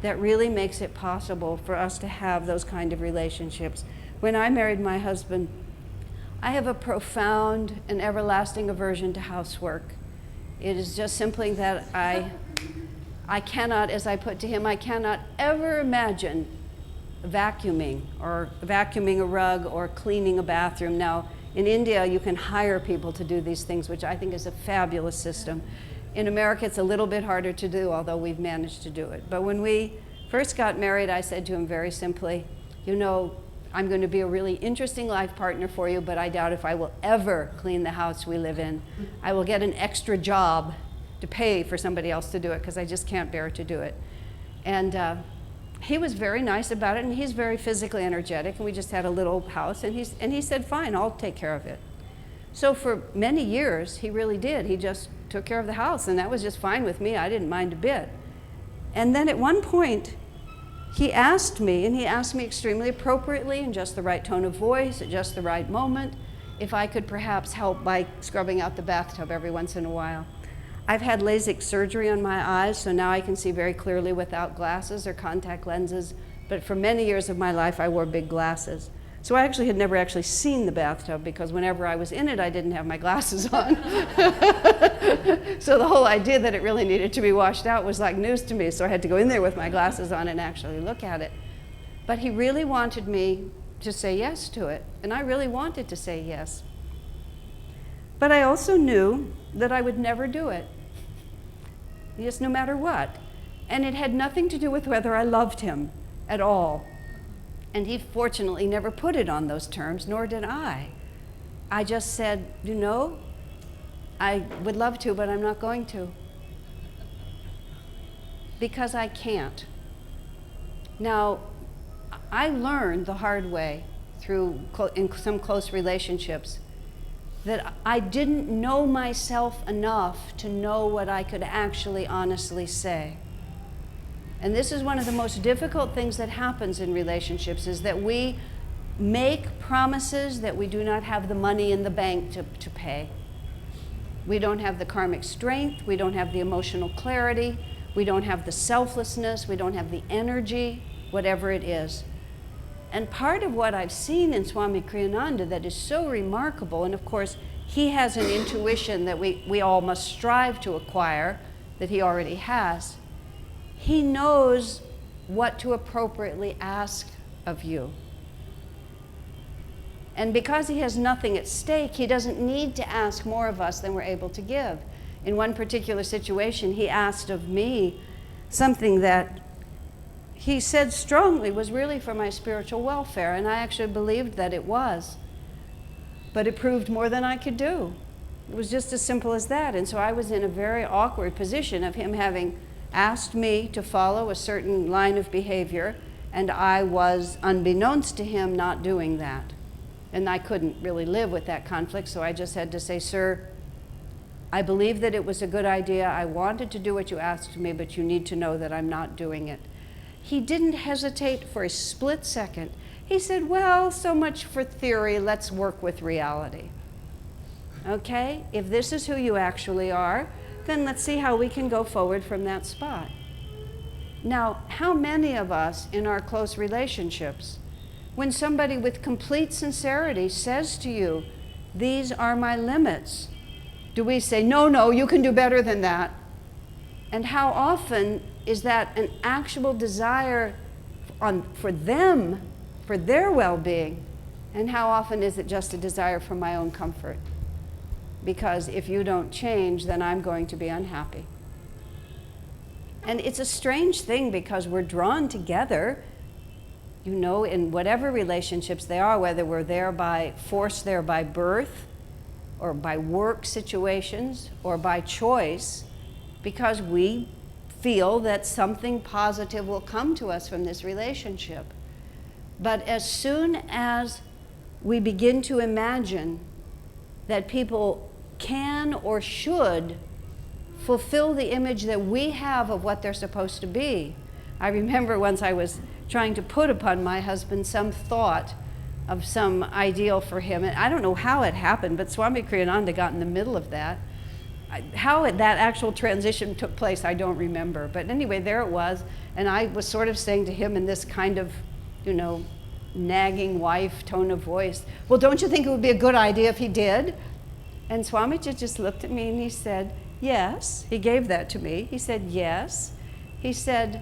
that really makes it possible for us to have those kind of relationships. When I married my husband, I have a profound and everlasting aversion to housework. It is just simply that I cannot, as I put to him, I cannot ever imagine vacuuming or vacuuming a rug or cleaning a bathroom. Now, in India, you can hire people to do these things, which I think is a fabulous system. In America, it's a little bit harder to do, although we've managed to do it. But when we first got married, I said to him very simply, I'm going to be a really interesting life partner for you, but I doubt if I will ever clean the house we live in. I will get an extra job to pay for somebody else to do it because I just can't bear to do it. And he was very nice about it, and he's very physically energetic, and we just had a little house, and he said, fine, I'll take care of it. So for many years, he really did. He just took care of the house, and that was just fine with me. I didn't mind a bit. And then at one point, he asked me, and he asked me extremely appropriately in just the right tone of voice, at just the right moment, if I could perhaps help by scrubbing out the bathtub every once in a while. I've had LASIK surgery on my eyes, so now I can see very clearly without glasses or contact lenses, but for many years of my life I wore big glasses. So I actually had never actually seen the bathtub because whenever I was in it, I didn't have my glasses on. So the whole idea that it really needed to be washed out was like news to me, so I had to go in there with my glasses on and actually look at it. But he really wanted me to say yes to it, and I really wanted to say yes. But I also knew that I would never do it, just no matter what. And it had nothing to do with whether I loved him at all. And he fortunately never put it on those terms, nor did I. I just said, I would love to, but I'm not going to. Because I can't. Now, I learned the hard way in some close relationships that I didn't know myself enough to know what I could actually honestly say. And this is one of the most difficult things that happens in relationships, is that we make promises that we do not have the money in the bank to pay. We don't have the karmic strength, we don't have the emotional clarity, we don't have the selflessness, we don't have the energy, whatever it is. And part of what I've seen in Swami Kriyananda that is so remarkable, and of course he has an intuition that we all must strive to acquire, that he already has. He knows what to appropriately ask of you. And because he has nothing at stake, he doesn't need to ask more of us than we're able to give. In one particular situation, he asked of me something that he said strongly was really for my spiritual welfare, and I actually believed that it was. But it proved more than I could do. It was just as simple as that. And so I was in a very awkward position of him having asked me to follow a certain line of behavior, and I was, unbeknownst to him, not doing that. And I couldn't really live with that conflict, so I just had to say, sir, I believe that it was a good idea. I wanted to do what you asked me, but you need to know that I'm not doing it. He didn't hesitate for a split second. He said, well, so much for theory, let's work with reality. Okay, if this is who you actually are, then let's see how we can go forward from that spot. Now, how many of us in our close relationships, when somebody with complete sincerity says to you, these are my limits, do we say, no, you can do better than that? And how often is that an actual desire for them, for their well-being? And how often is it just a desire for my own comfort? Because if you don't change, then I'm going to be unhappy. And it's a strange thing because we're drawn together, you know, in whatever relationships they are, whether we're forced there by birth, or by work situations, or by choice, because we feel that something positive will come to us from this relationship. But as soon as we begin to imagine that people can or should fulfill the image that we have of what they're supposed to be. I remember once I was trying to put upon my husband some thought of some ideal for him. And I don't know how it happened, but Swami Kriyananda got in the middle of that. How that actual transition took place, I don't remember. But anyway, there it was. And I was sort of saying to him in this kind of, you know, nagging wife tone of voice, well, don't you think it would be a good idea if he did? And Swamiji just looked at me and he said, yes. He gave that to me. He said, yes. He said,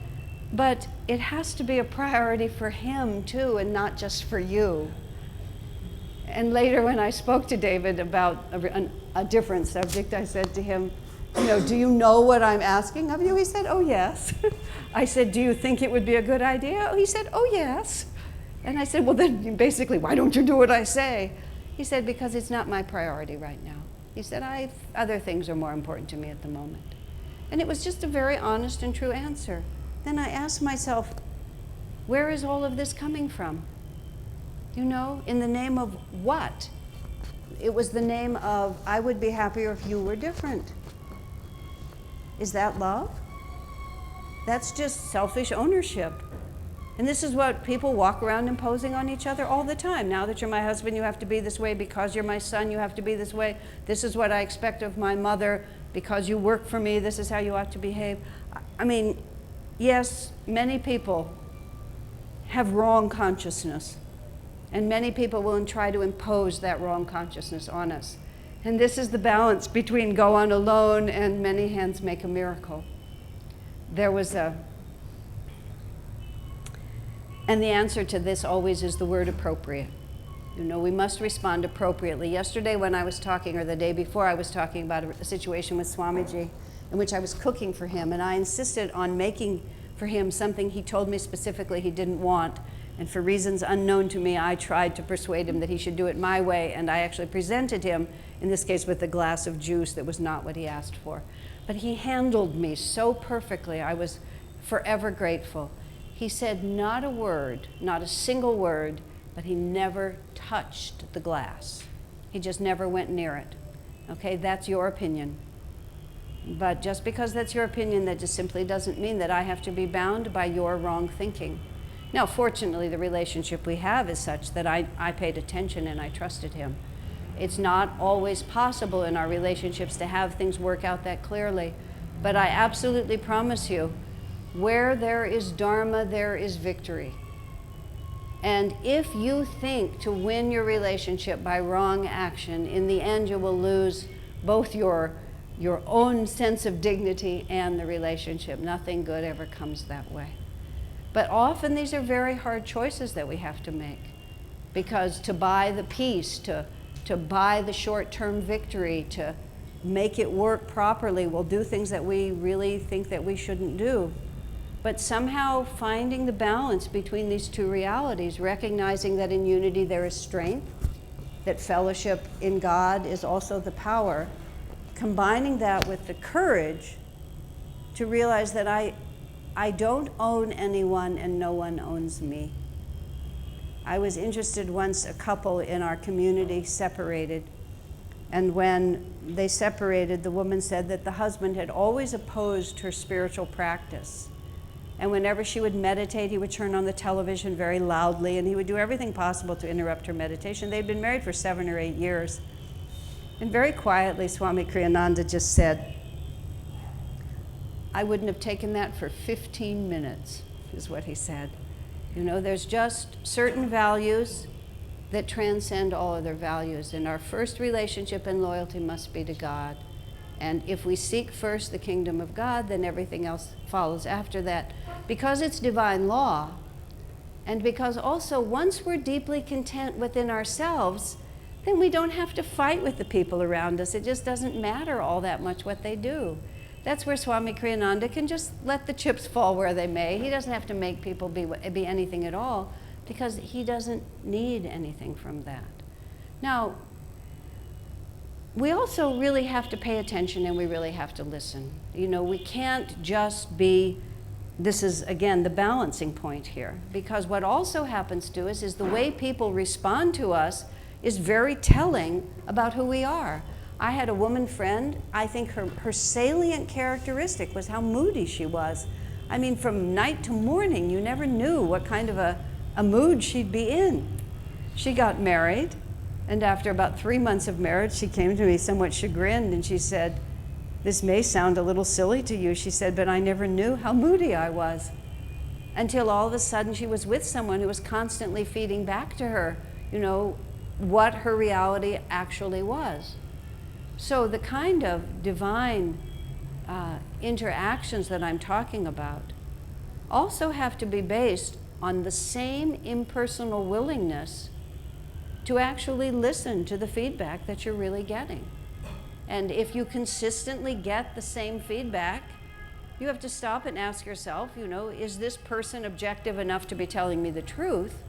but it has to be a priority for him too, and not just for you. And later when I spoke to David about a different subject, I said to him, you know, do you know what I'm asking of you? He said, oh, yes. I said, do you think it would be a good idea? He said, oh, yes. And I said, well, then basically, why don't you do what I say? He said, because it's not my priority right now. He said, other things are more important to me at the moment. And it was just a very honest and true answer. Then I asked myself, where is all of this coming from? You know, in the name of what? It was the name of, I would be happier if you were different. Is that love? That's just selfish ownership. And this is what people walk around imposing on each other all the time. Now that you're my husband, you have to be this way. Because you're my son, you have to be this way. This is what I expect of my mother. Because you work for me, this is how you ought to behave. I mean, yes, many people have wrong consciousness. And many people will try to impose that wrong consciousness on us. And this is the balance between go on alone and many hands make a miracle. And the answer to this always is the word appropriate. You know, we must respond appropriately. Yesterday when I was talking, or the day before, I was talking about a situation with Swamiji in which I was cooking for him, and I insisted on making for him something he told me specifically he didn't want. And for reasons unknown to me, I tried to persuade him that he should do it my way, and I actually presented him, in this case with a glass of juice that was not what he asked for. But he handled me so perfectly, I was forever grateful. He said not a word, not a single word, but he never touched the glass. He just never went near it. Okay, that's your opinion. But just because that's your opinion, that just simply doesn't mean that I have to be bound by your wrong thinking. Now, fortunately, the relationship we have is such that I paid attention and I trusted him. It's not always possible in our relationships to have things work out that clearly, but I absolutely promise you, where there is dharma, there is victory. And if you think to win your relationship by wrong action, in the end you will lose both your own sense of dignity and the relationship. Nothing good ever comes that way. But often these are very hard choices that we have to make, because to buy the peace, to buy the short-term victory, to make it work properly, we'll do things that we really think that we shouldn't do. But somehow finding the balance between these two realities, recognizing that in unity there is strength, that fellowship in God is also the power, combining that with the courage to realize that I don't own anyone and no one owns me. I was interested once, a couple in our community separated, and when they separated, the woman said that the husband had always opposed her spiritual practice. And whenever she would meditate, he would turn on the television very loudly, and he would do everything possible to interrupt her meditation. They'd been married for 7 or 8 years. And very quietly, Swami Kriyananda just said, I wouldn't have taken that for 15 minutes, is what he said. You know, there's just certain values that transcend all other values, and our first relationship and loyalty must be to God. And if we seek first the kingdom of God, then everything else follows after that. Because it's divine law, and because also once we're deeply content within ourselves, then we don't have to fight with the people around us. It just doesn't matter all that much what they do. That's where Swami Kriyananda can just let the chips fall where they may. He doesn't have to make people be anything at all, because he doesn't need anything from that. Now, we also really have to pay attention, and we really have to listen. You know, we can't just be, this is again the balancing point here, because what also happens to us is the way people respond to us is very telling about who we are. I had a woman friend, I think her salient characteristic was how moody she was. I mean, from night to morning, you never knew what kind of a mood she'd be in. She got married, and after about 3 months of marriage, she came to me somewhat chagrined, and she said, this may sound a little silly to you, she said, but I never knew how moody I was, until all of a sudden she was with someone who was constantly feeding back to her, you know, what her reality actually was. So the kind of divine interactions that I'm talking about also have to be based on the same impersonal willingness to actually listen to the feedback that you're really getting. And if you consistently get the same feedback, you have to stop and ask yourself, you know, is this person objective enough to be telling me the truth?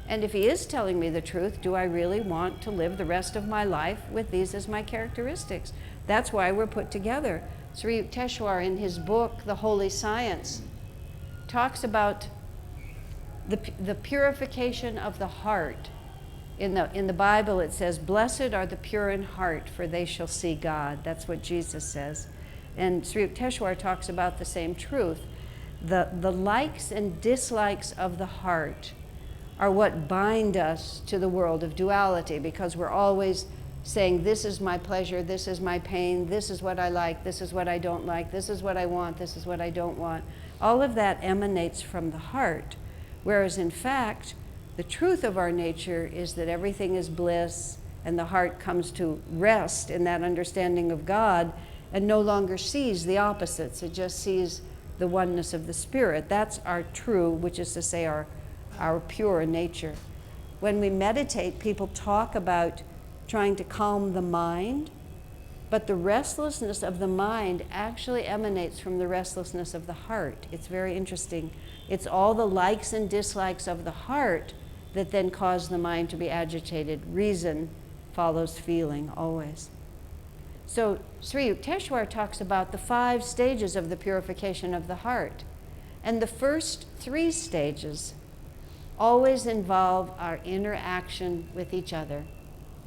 And if he is telling me the truth, do I really want to live the rest of my life with these as my characteristics? That's why we're put together. Sri Yukteswar, in his book, The Holy Science, talks about the purification of the heart. In the Bible, it says, blessed are the pure in heart, for they shall see God. That's what Jesus says. And Sri Yukteswar talks about the same truth. The likes and dislikes of the heart are what bind us to the world of duality, because we're always saying, this is my pleasure, this is my pain, this is what I like, this is what I don't like, this is what I want, this is what I don't want. All of that emanates from the heart, whereas in fact, the truth of our nature is that everything is bliss, and the heart comes to rest in that understanding of God and no longer sees the opposites. It just sees the oneness of the spirit. That's our true, which is to say our pure nature. When we meditate, people talk about trying to calm the mind, but the restlessness of the mind actually emanates from the restlessness of the heart. It's very interesting. It's all the likes and dislikes of the heart that then cause the mind to be agitated. Reason follows feeling always. So Sri Yukteswar talks about the 5 stages of the purification of the heart. And the first 3 stages always involve our interaction with each other.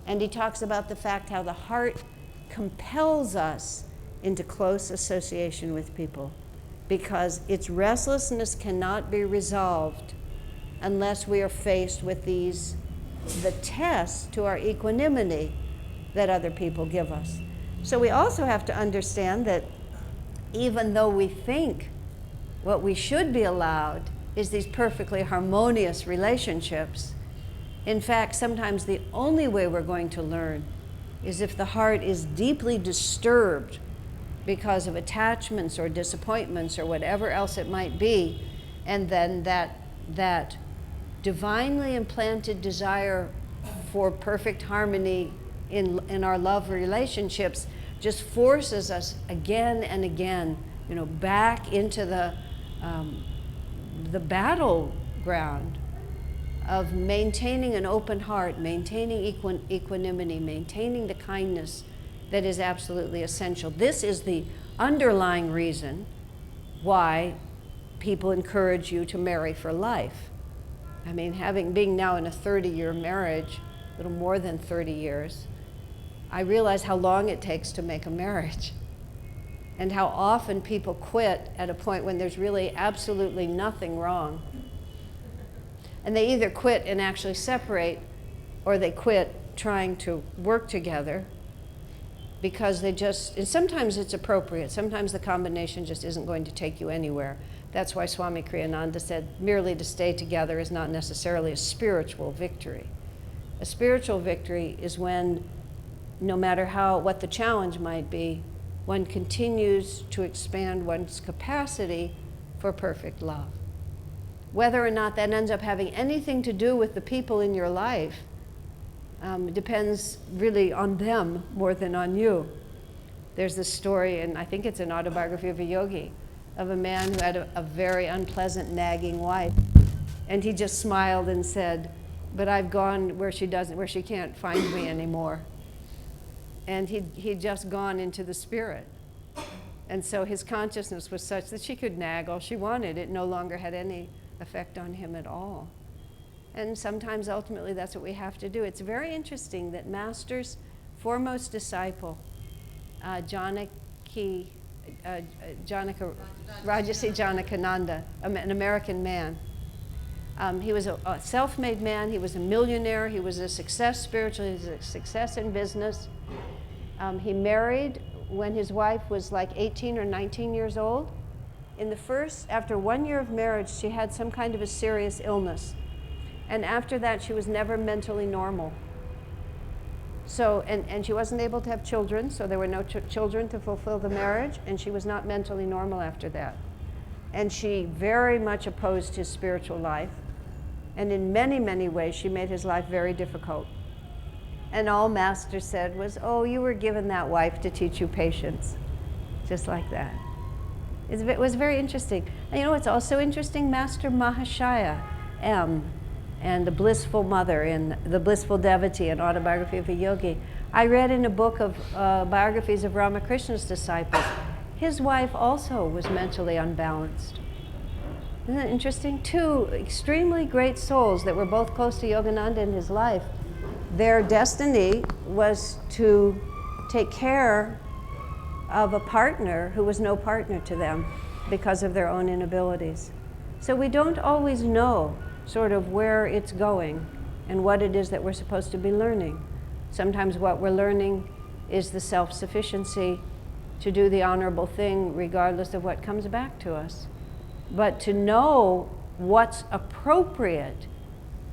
And he talks about the fact how the heart compels us into close association with people, because its restlessness cannot be resolved unless we are faced with the test to our equanimity that other people give us. So we also have to understand that even though we think what we should be allowed is these perfectly harmonious relationships, in fact, sometimes the only way we're going to learn is if the heart is deeply disturbed because of attachments or disappointments or whatever else it might be, and then that divinely implanted desire for perfect harmony in our love relationships just forces us again and again, back into the battleground of maintaining an open heart, maintaining equanimity, maintaining the kindness that is absolutely essential. This is the underlying reason why people encourage you to marry for life. I mean, being now in a 30-year marriage, a little more than 30 years, I realize how long it takes to make a marriage and how often people quit at a point when there's really absolutely nothing wrong. And they either quit and actually separate, or they quit trying to work together because and sometimes it's appropriate. Sometimes the combination just isn't going to take you anywhere. That's why Swami Kriyananda said merely to stay together is not necessarily a spiritual victory. A spiritual victory is when, no matter what the challenge might be, one continues to expand one's capacity for perfect love. Whether or not that ends up having anything to do with the people in your life depends really on them more than on you. There's this story, and I think it's an autobiography of a yogi, of a man who had a very unpleasant, nagging wife. And he just smiled and said, "But I've gone where she can't find me anymore." And he'd just gone into the spirit. And so his consciousness was such that she could nag all she wanted. It no longer had any effect on him at all. And sometimes, ultimately, that's what we have to do. It's very interesting that Master's foremost disciple, Rajasi Janakananda, an American man, he was a self-made man. He was a millionaire. He was a success spiritually. He was a success in business. He married when his wife was like 18 or 19 years old. After 1 year of marriage, she had some kind of a serious illness. And after that, she was never mentally normal. So, and she wasn't able to have children, so there were no children to fulfill the marriage, and she was not mentally normal after that. And she very much opposed his spiritual life. And in many, many ways, she made his life very difficult. And all Master said was, "Oh, you were given that wife to teach you patience." Just like that. It was very interesting. And what's also interesting? Master Mahashaya M. and the Blissful Mother in The Blissful Devotee, an autobiography of a yogi. I read in a book of biographies of Ramakrishna's disciples. His wife also was mentally unbalanced. Isn't that interesting? 2 extremely great souls that were both close to Yogananda in his life. Their destiny was to take care of a partner who was no partner to them because of their own inabilities. So we don't always know sort of where it's going and what it is that we're supposed to be learning. Sometimes what we're learning is the self-sufficiency to do the honorable thing regardless of what comes back to us. But to know what's appropriate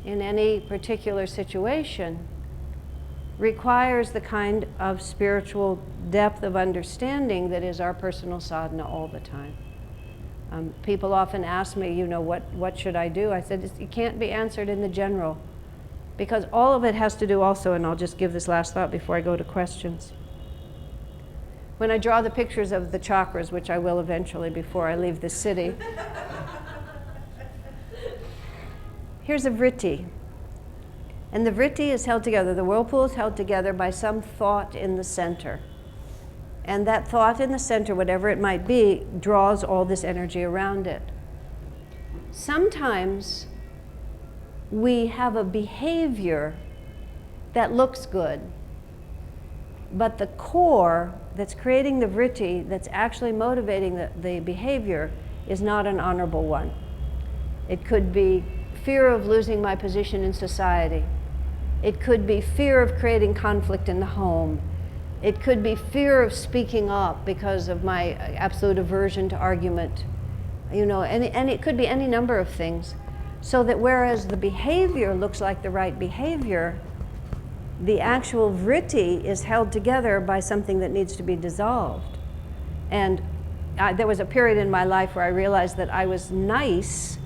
in any particular situation requires the kind of spiritual depth of understanding that is our personal sadhana all the time. People often ask me, what should I do? I said, it can't be answered in the general, because all of it has to do also, and I'll just give this last thought before I go to questions. When I draw the pictures of the chakras, which I will eventually before I leave this city, here's a vritti. And the vritti is held together, the whirlpool is held together by some thought in the center. And that thought in the center, whatever it might be, draws all this energy around it. sometimes we have a behavior that looks good, but the core that's creating the vritti, that's actually motivating the behavior, is not an honorable one. It could be fear of losing my position in society. It could be fear of creating conflict in the home. It could be fear of speaking up because of my absolute aversion to argument. You know, and it could be any number of things. So that whereas the behavior looks like the right behavior, the actual vritti is held together by something that needs to be dissolved. And there was a period in my life where I realized that I was nice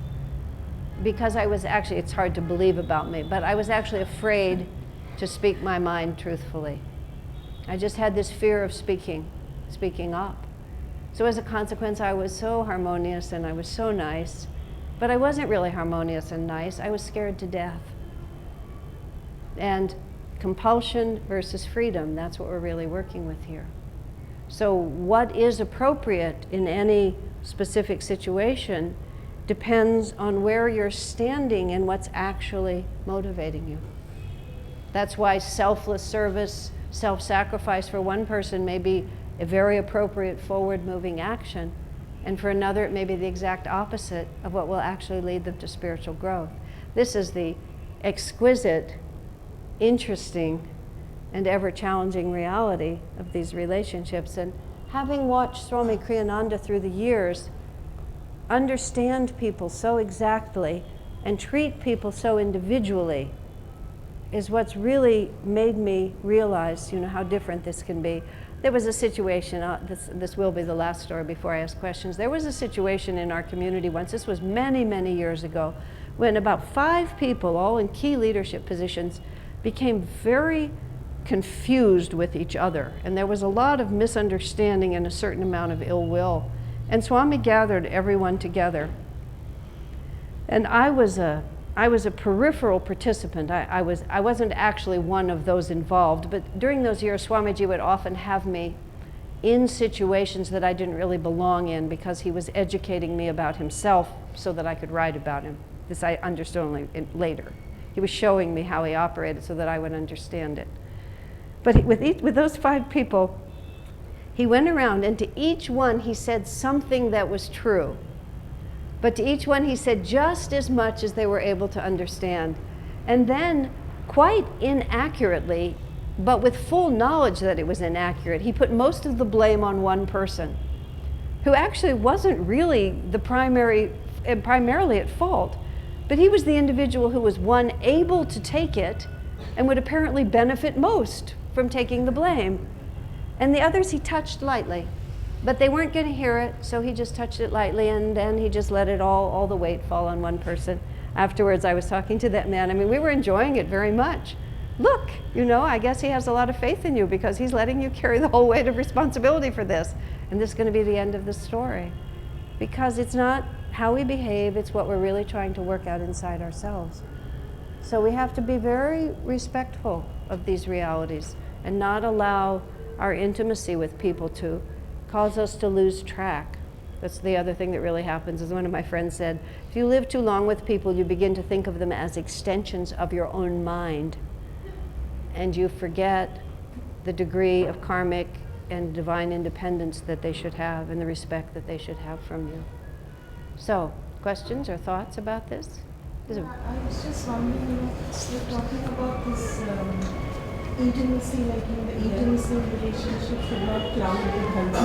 because I was actually, it's hard to believe about me, but I was actually afraid to speak my mind truthfully. I just had this fear of speaking up. So as a consequence, I was so harmonious and I was so nice, but I wasn't really harmonious and nice. I was scared to death. And compulsion versus freedom, that's what we're really working with here. So what is appropriate in any specific situation depends on where you're standing and what's actually motivating you. That's why selfless service, self-sacrifice for one person may be a very appropriate forward-moving action, and for another it may be the exact opposite of what will actually lead them to spiritual growth. This is the exquisite, interesting, and ever-challenging reality of these relationships. And having watched Swami Kriyananda through the years understand people so exactly and treat people so individually is what's really made me realize, you know, how different this can be. There was a situation, this will be the last story before I ask questions. There was a situation in our community once, this was many, many years ago, when about 5 people, all in key leadership positions, became very confused with each other. And there was a lot of misunderstanding and a certain amount of ill will. And Swami gathered everyone together. And I was a peripheral participant. I wasn't actually one of those involved, but during those years, Swamiji would often have me in situations that I didn't really belong in because he was educating me about himself so that I could write about him. This I understood only later. He was showing me how he operated so that I would understand it. But with those 5 people, he went around and to each one he said something that was true. But to each one he said just as much as they were able to understand. And then, quite inaccurately, but with full knowledge that it was inaccurate, he put most of the blame on one person, who actually wasn't really the primarily at fault. But he was the individual who was, one, able to take it and would apparently benefit most from taking the blame. And the others he touched lightly. But they weren't going to hear it, so he just touched it lightly, and then he just let it all the weight fall on one person. Afterwards, I was talking to that man. I mean, we were enjoying it very much. Look, you know, I guess he has a lot of faith in you because he's letting you carry the whole weight of responsibility for this. And this is going to be the end of the story. Because it's not how we behave, it's what we're really trying to work out inside ourselves. So we have to be very respectful of these realities and not allow our intimacy with people to cause us to lose track. That's the other thing that really happens, as one of my friends said, if you live too long with people, you begin to think of them as extensions of your own mind, and you forget the degree of karmic and divine independence that they should have and the respect that they should have from you. So, questions or thoughts about this? I was just wondering, you know, you're talking about this intimacy, like in the intimacy relationship should not cloud the dharma.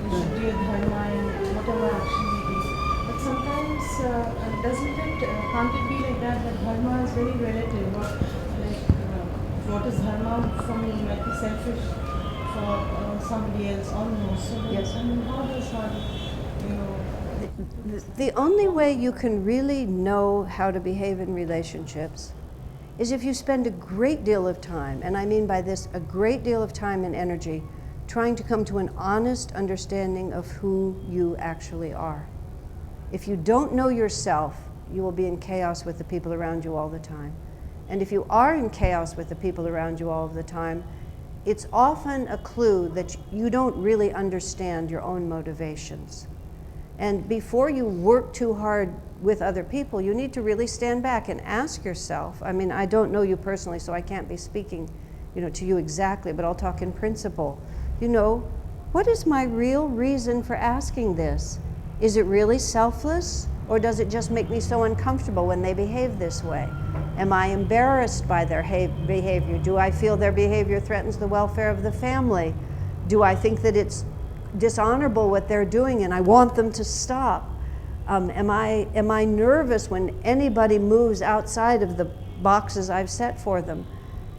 We should do dharma in whatever action we do. But sometimes, can't it be like that dharma is very relative? What is dharma for me might be selfish for somebody else almost. So Yes. I mean, how does one, you know? The only way you can really know how to behave in relationships is if you spend a great deal of time, and I mean by this a great deal of time and energy, trying to come to an honest understanding of who you actually are. If you don't know yourself, you will be in chaos with the people around you all the time. And if you are in chaos with the people around you all of the time, it's often a clue that you don't really understand your own motivations. And before you work too hard with other people, you need to really stand back and ask yourself. I mean, I don't know you personally, so I can't be speaking, to you exactly, but I'll talk in principle. What is my real reason for asking this? Is it really selfless, or does it just make me so uncomfortable when they behave this way? Am I embarrassed by their behavior? Do I feel their behavior threatens the welfare of the family? Do I think that it's dishonorable what they're doing and I want them to stop? Am I nervous when anybody moves outside of the boxes I've set for them?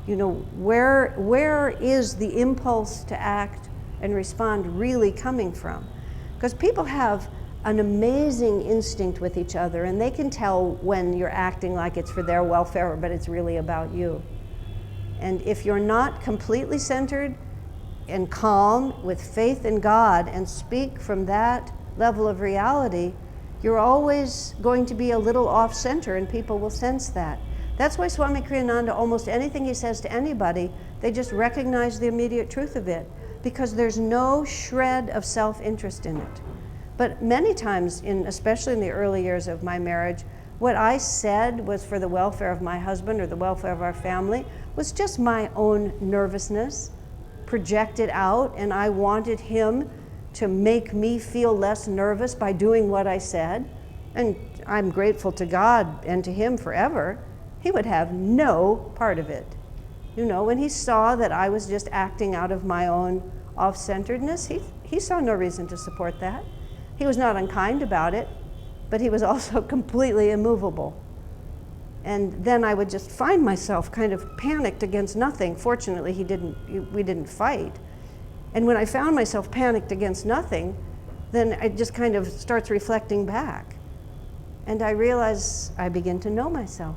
Where is the impulse to act and respond really coming from? Because people have an amazing instinct with each other, and they can tell when you're acting like it's for their welfare, but it's really about you. And if you're not completely centered and calm with faith in God and speak from that level of reality, you're always going to be a little off center, and people will sense that. That's why Swami Kriyananda, almost anything he says to anybody, they just recognize the immediate truth of it, because there's no shred of self-interest in it. But many times, especially in the early years of my marriage, what I said was for the welfare of my husband or the welfare of our family was just my own nervousness projected out, and I wanted him to make me feel less nervous by doing what I said. And I'm grateful to God and to him forever. He would have no part of it. When he saw that I was just acting out of my own off-centeredness, he saw no reason to support that. He was not unkind about it, but he was also completely immovable. And then I would just find myself kind of panicked against nothing. Fortunately, we didn't fight. And when I found myself panicked against nothing, then it just kind of starts reflecting back. And I realize I begin to know myself.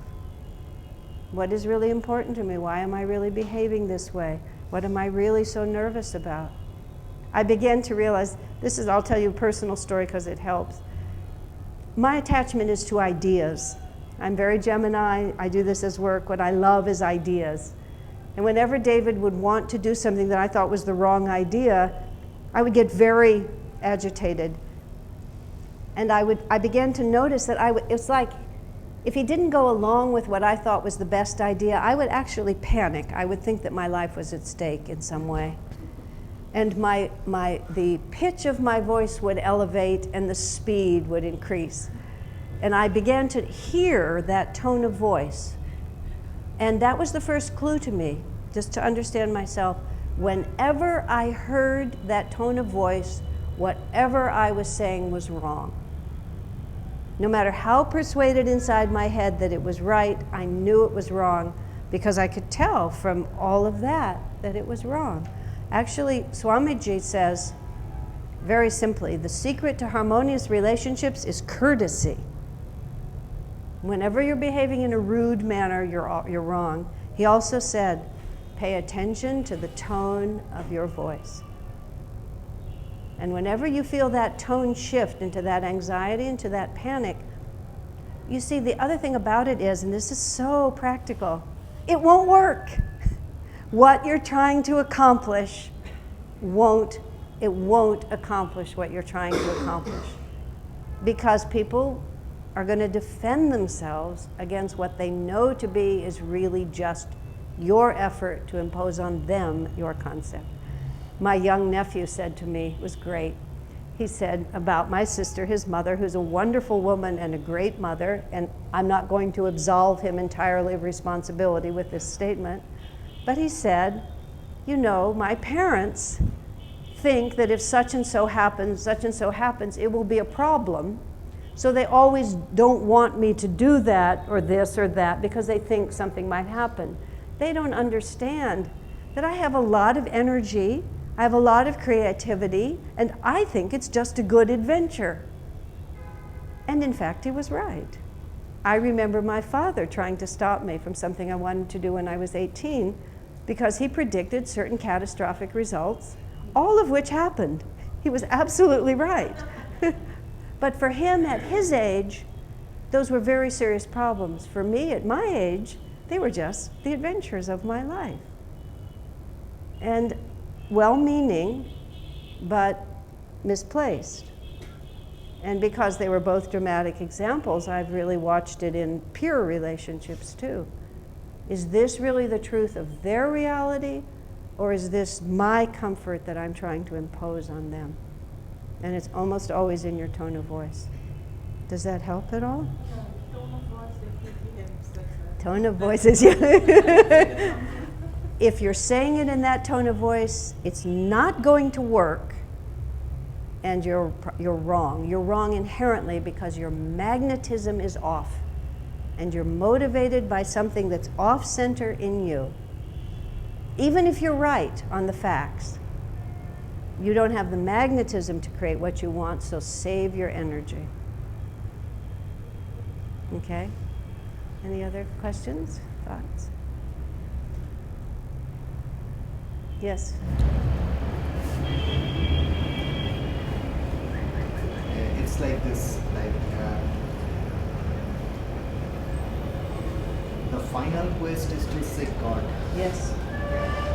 What is really important to me? Why am I really behaving this way? What am I really so nervous about? I began to realize, I'll tell you a personal story because it helps. My attachment is to ideas. I'm very Gemini. I do this as work. What I love is ideas. And whenever David would want to do something that I thought was the wrong idea, I would get very agitated. And I began to notice that it's like, if he didn't go along with what I thought was the best idea, I would actually panic. I would think that my life was at stake in some way. And the pitch of my voice would elevate and the speed would increase. And I began to hear that tone of voice. And that was the first clue to me, just to understand myself. Whenever I heard that tone of voice, whatever I was saying was wrong. No matter how persuaded inside my head that it was right, I knew it was wrong, because I could tell from all of that it was wrong. Actually, Swamiji says, very simply, the secret to harmonious relationships is courtesy. Whenever you're behaving in a rude manner, you're wrong. He also said, pay attention to the tone of your voice. And whenever you feel that tone shift into that anxiety, into that panic, you see, the other thing about it is, and this is so practical, it won't work. What you're trying to accomplish won't accomplish what you're trying to accomplish. Because people are going to defend themselves against what they know to be is really just your effort to impose on them your concept. My young nephew said to me, it was great, he said about my sister, his mother, who's a wonderful woman and a great mother, and I'm not going to absolve him entirely of responsibility with this statement, but he said, my parents think that if such and so happens, it will be a problem. So they always don't want me to do that or this or that because they think something might happen. They don't understand that I have a lot of energy, I have a lot of creativity, and I think it's just a good adventure. And in fact, he was right. I remember my father trying to stop me from something I wanted to do when I was 18 because he predicted certain catastrophic results, all of which happened. He was absolutely right. But for him at his age, those were very serious problems. For me at my age, they were just the adventures of my life. And well-meaning, but misplaced. And because they were both dramatic examples, I've really watched it in peer relationships too. Is this really the truth of their reality, or is this my comfort that I'm trying to impose on them? And it's almost always in your tone of voice. Does that help at all? Tone of voice definitely helps. That's Tone of voice is, yeah. If you're saying it in that tone of voice, it's not going to work, and you're wrong. You're wrong inherently because your magnetism is off, and you're motivated by something that's off-center in you. Even if you're right on the facts, you don't have the magnetism to create what you want, so save your energy. Okay? Any other questions, thoughts? Yes? It's like this, the final quest is to seek God. Yes.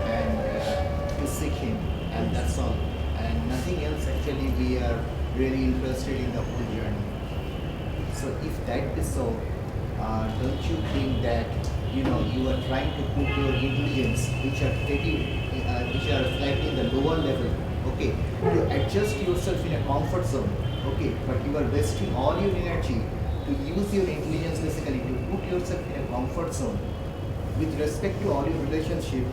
And to seek Him, and that's all. And nothing else. Actually, we are really interested in the whole journey. So if that is so, don't you think that you are trying to put your intelligence, which are slightly in the lower level, okay, to adjust yourself in a comfort zone, okay, but you are wasting all your energy to use your intelligence basically to put yourself in a comfort zone with respect to all your relationship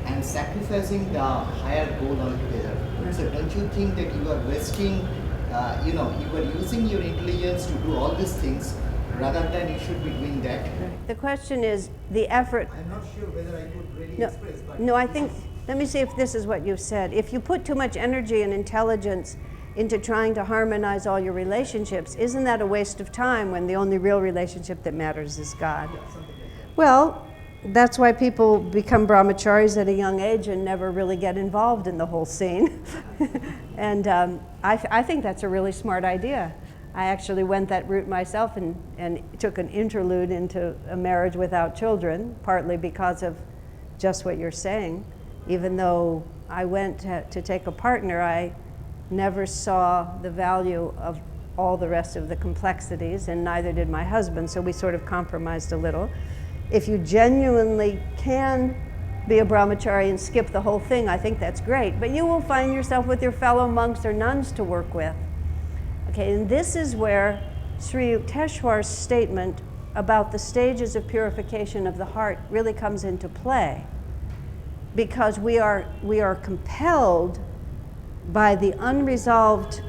and sacrificing the higher goal altogether. Right. So don't you think that you are wasting, you are using your intelligence to do all these things rather than you should be doing that? The question is the effort. I'm not sure whether I could really No, express, but no, I think, let me see if this is what you've said. If you put too much energy and intelligence into trying to harmonize all your relationships, isn't that a waste of time when the only real relationship that matters is God? Well, that's why people become brahmacharis at a young age and never really get involved in the whole scene. And I think that's a really smart idea. I actually went that route myself and took an interlude into a marriage without children, partly because of just what you're saying. Even though I went to take a partner, I never saw the value of all the rest of the complexities, and neither did my husband, so we sort of compromised a little. If you genuinely can be a brahmachari and skip the whole thing, I think that's great, but you will find yourself with your fellow monks or nuns to work with. Okay, and this is where Sri Yukteswar's statement about the stages of purification of the heart really comes into play, because we are compelled by the unresolved,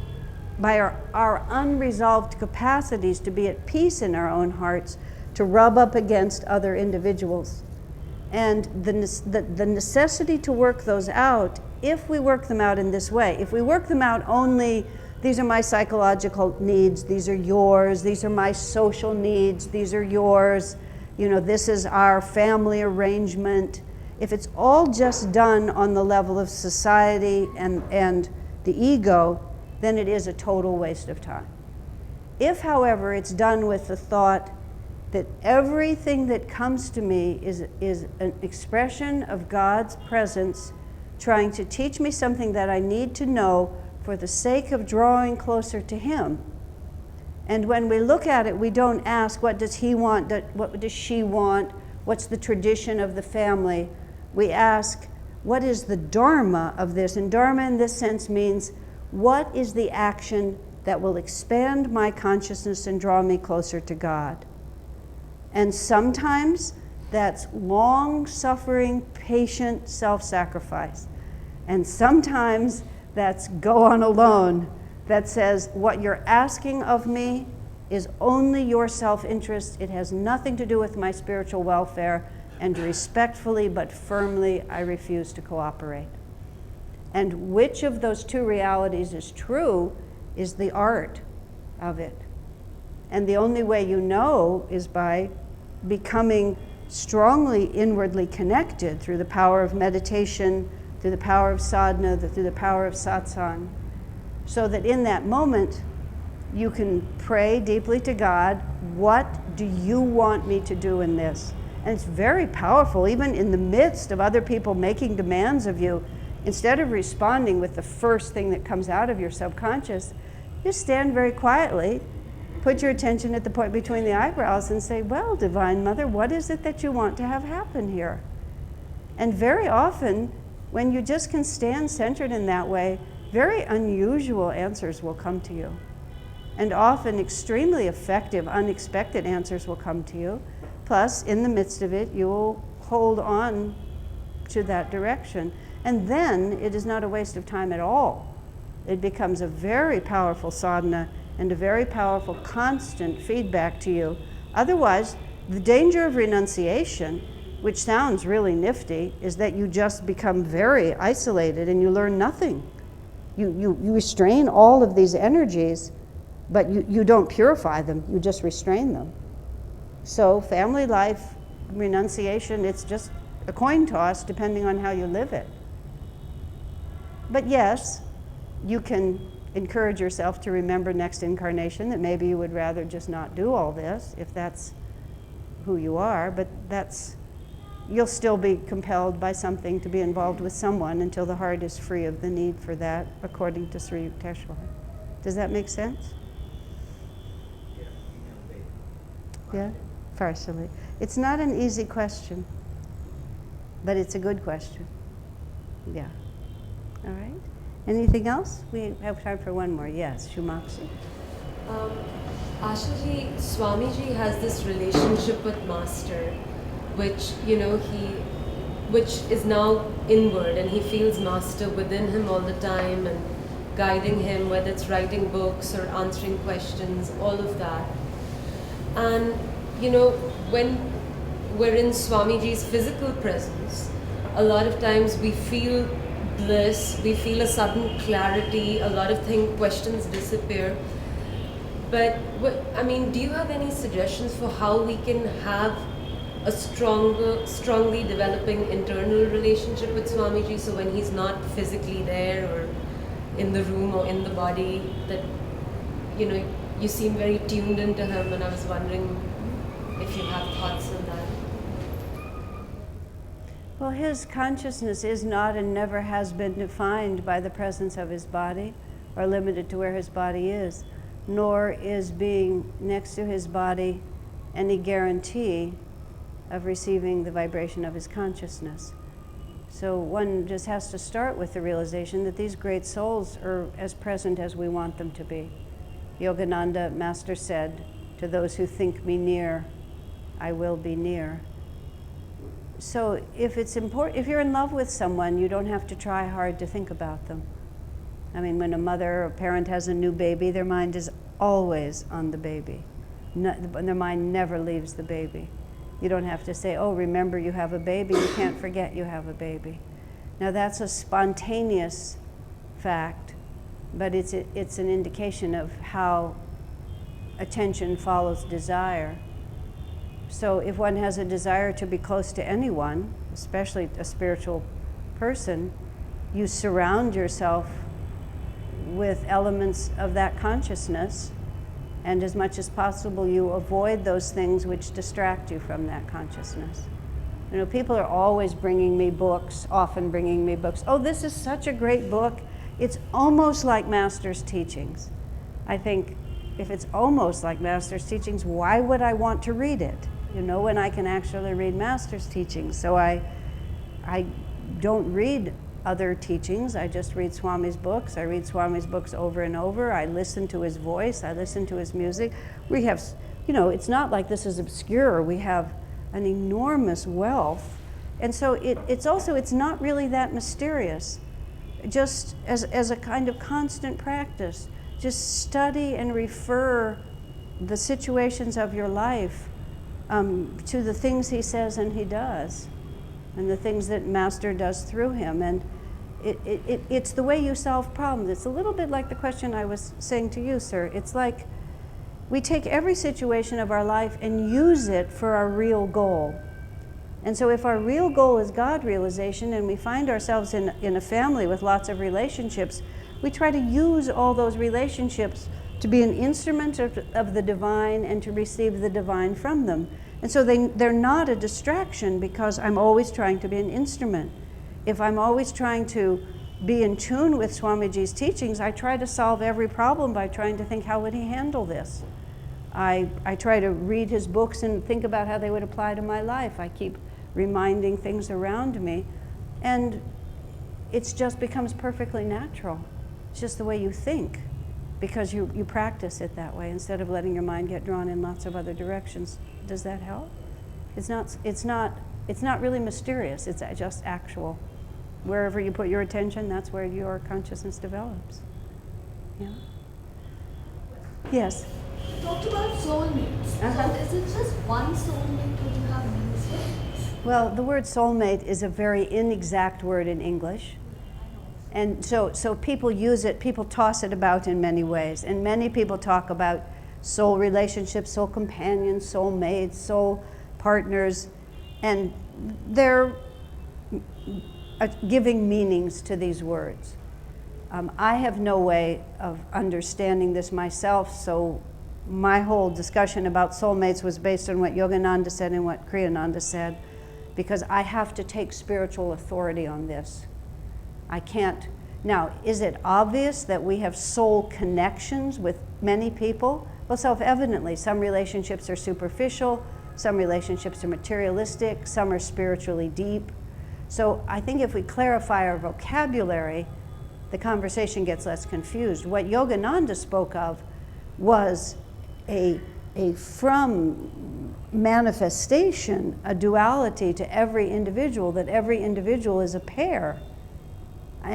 by our unresolved capacities to be at peace in our own hearts, to rub up against other individuals. And the necessity to work those out, if we work them out in this way, if we work them out only, these are my psychological needs, these are yours, these are my social needs, these are yours, this is our family arrangement. If it's all just done on the level of society and the ego, then it is a total waste of time. If, however, it's done with the thought that everything that comes to me is an expression of God's presence trying to teach me something that I need to know for the sake of drawing closer to Him. And when we look at it, we don't ask, what does he want, what does she want, what's the tradition of the family? We ask, what is the dharma of this? And dharma in this sense means, what is the action that will expand my consciousness and draw me closer to God? And sometimes that's long-suffering, patient self-sacrifice. And sometimes that's go on alone, that says, what you're asking of me is only your self-interest. It has nothing to do with my spiritual welfare, and respectfully but firmly, I refuse to cooperate. And which of those two realities is true is the art of it. And the only way you know is by becoming strongly inwardly connected through the power of meditation, through the power of sadhana, through the power of satsang, so that in that moment you can pray deeply to God, what do you want me to do in this? And it's very powerful, even in the midst of other people making demands of you. Instead of responding with the first thing that comes out of your subconscious, Just stand very quietly, put your attention at the point between the eyebrows and say, well, Divine Mother, what is it that you want to have happen here? And very often, when you just can stand centered in that way, very unusual answers will come to you. And often extremely effective, unexpected answers will come to you. Plus, in the midst of it, you will hold on to that direction. And then it is not a waste of time at all. It becomes a very powerful sadhana and a very powerful constant feedback to you. Otherwise, the danger of renunciation, which sounds really nifty, is that you just become very isolated and you learn nothing. You restrain all of these energies, but you don't purify them, you just restrain them. So family life, renunciation, it's just a coin toss depending on how you live it. But yes, you can encourage yourself to remember next incarnation that maybe you would rather just not do all this if that's who you are, but you'll still be compelled by something to be involved with someone until the heart is free of the need for that, according to Sri Yukteswar. Does that make sense? Yeah, partially. It's not an easy question, but it's a good question. Yeah. All right. Anything else? We have time for one more. Yes, Shumakshi. Asha ji, Swamiji has this relationship with Master, which, which is now inward, and he feels Master within him all the time and guiding him, whether it's writing books or answering questions, all of that. And, when we're in Swamiji's physical presence, a lot of times we feel bliss, we feel a sudden clarity, a lot of questions disappear. But, do you have any suggestions for how we can have a strongly developing internal relationship with Swamiji, so when he's not physically there or in the room or in the body, that, you seem very tuned into him, and I was wondering if you have thoughts on that. Well, his consciousness is not and never has been defined by the presence of his body or limited to where his body is, nor is being next to his body any guarantee of receiving the vibration of his consciousness. So one just has to start with the realization that these great souls are as present as we want them to be. Yogananda Master said, "To those who think me near, I will be near." So if it's important, if you're in love with someone, you don't have to try hard to think about them. When a mother or parent has a new baby, their mind is always on the baby. Their mind never leaves the baby. You don't have to say, oh, remember you have a baby, you can't forget you have a baby. Now that's a spontaneous fact, but it's an indication of how attention follows desire. So if one has a desire to be close to anyone, especially a spiritual person, you surround yourself with elements of that consciousness, and as much as possible you avoid those things which distract you from that consciousness. People are always bringing me books, often bringing me books. Oh, this is such a great book. It's almost like Master's teachings. I think if it's almost like Master's teachings, why would I want to read it? When I can actually read Master's teachings. So I don't read other teachings. I just read Swami's books. I read Swami's books over and over. I listen to his voice. I listen to his music. We have, it's not like this is obscure. We have an enormous wealth. And so it's not really that mysterious. Just as a kind of constant practice, just study and refer the situations of your life to the things he says and he does, and the things that Master does through him. And it's the way you solve problems. It's a little bit like the question I was saying to you, sir. It's like we take every situation of our life and use it for our real goal. And so if our real goal is God realization, and we find ourselves in a family with lots of relationships, we try to use all those relationships to be an instrument of the divine and to receive the divine from them. And so they're not a distraction because I'm always trying to be an instrument. If I'm always trying to be in tune with Swamiji's teachings, I try to solve every problem by trying to think, how would he handle this? I try to read his books and think about how they would apply to my life. I keep reminding things around me, and it just becomes perfectly natural. It's just the way you think, because you practice it that way instead of letting your mind get drawn in lots of other directions. Does that help? It's not really mysterious. It's just actual. Wherever you put your attention, that's where your consciousness develops. Yeah. Yes. You talked about soulmates. So is it just one soulmate or do you have many soulmates? Well, the word soulmate is a very inexact word in English. And so people use it, people toss it about in many ways. And many people talk about soul relationships, soul companions, soul mates, soul partners. And they're giving meanings to these words. I have no way of understanding this myself, so my whole discussion about soulmates was based on what Yogananda said and what Kriyananda said, because I have to take spiritual authority on this. I can't. Now, is it obvious that we have soul connections with many people? Well, self-evidently, some relationships are superficial, some relationships are materialistic, some are spiritually deep. So I think if we clarify our vocabulary, the conversation gets less confused. What Yogananda spoke of was a from manifestation, a duality to every individual, that every individual is a pair.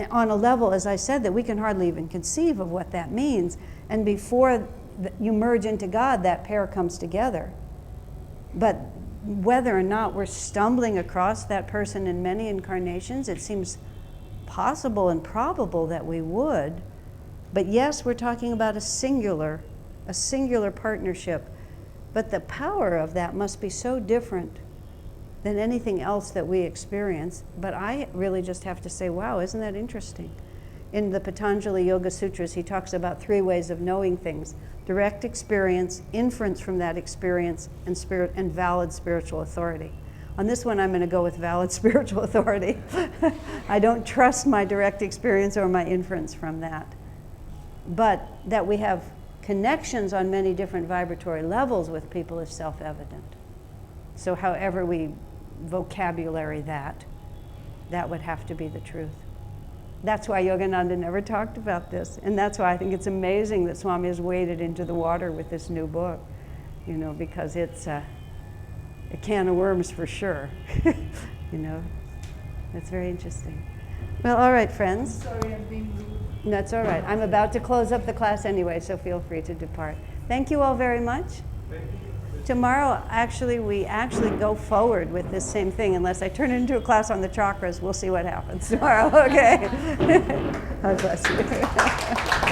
On a level, as I said, that we can hardly even conceive of what that means. And before you merge into God, that pair comes together. But whether or not we're stumbling across that person in many incarnations, it seems possible and probable that we would. But yes, we're talking about a singular partnership. But the power of that must be so different than anything else that we experience. But I really just have to say, wow, isn't that interesting? In the Patanjali Yoga Sutras, he talks about 3 ways of knowing things: direct experience, inference from that experience, and valid spiritual authority. On this one, I'm going to go with valid spiritual authority. I don't trust my direct experience or my inference from that. But that we have connections on many different vibratory levels with people is self-evident. So however we vocabulary that would have to be the truth. That's why Yogananda never talked about this. And that's why I think it's amazing that Swami has waded into the water with this new book, because it's a can of worms for sure. It's very interesting. Well, all right, friends. Sorry, I'm being rude. That's all right. I'm about to close up the class anyway, so feel free to depart. Thank you all very much. Tomorrow, we actually go forward with this same thing. Unless I turn it into a class on the chakras, we'll see what happens tomorrow. Okay. God bless you.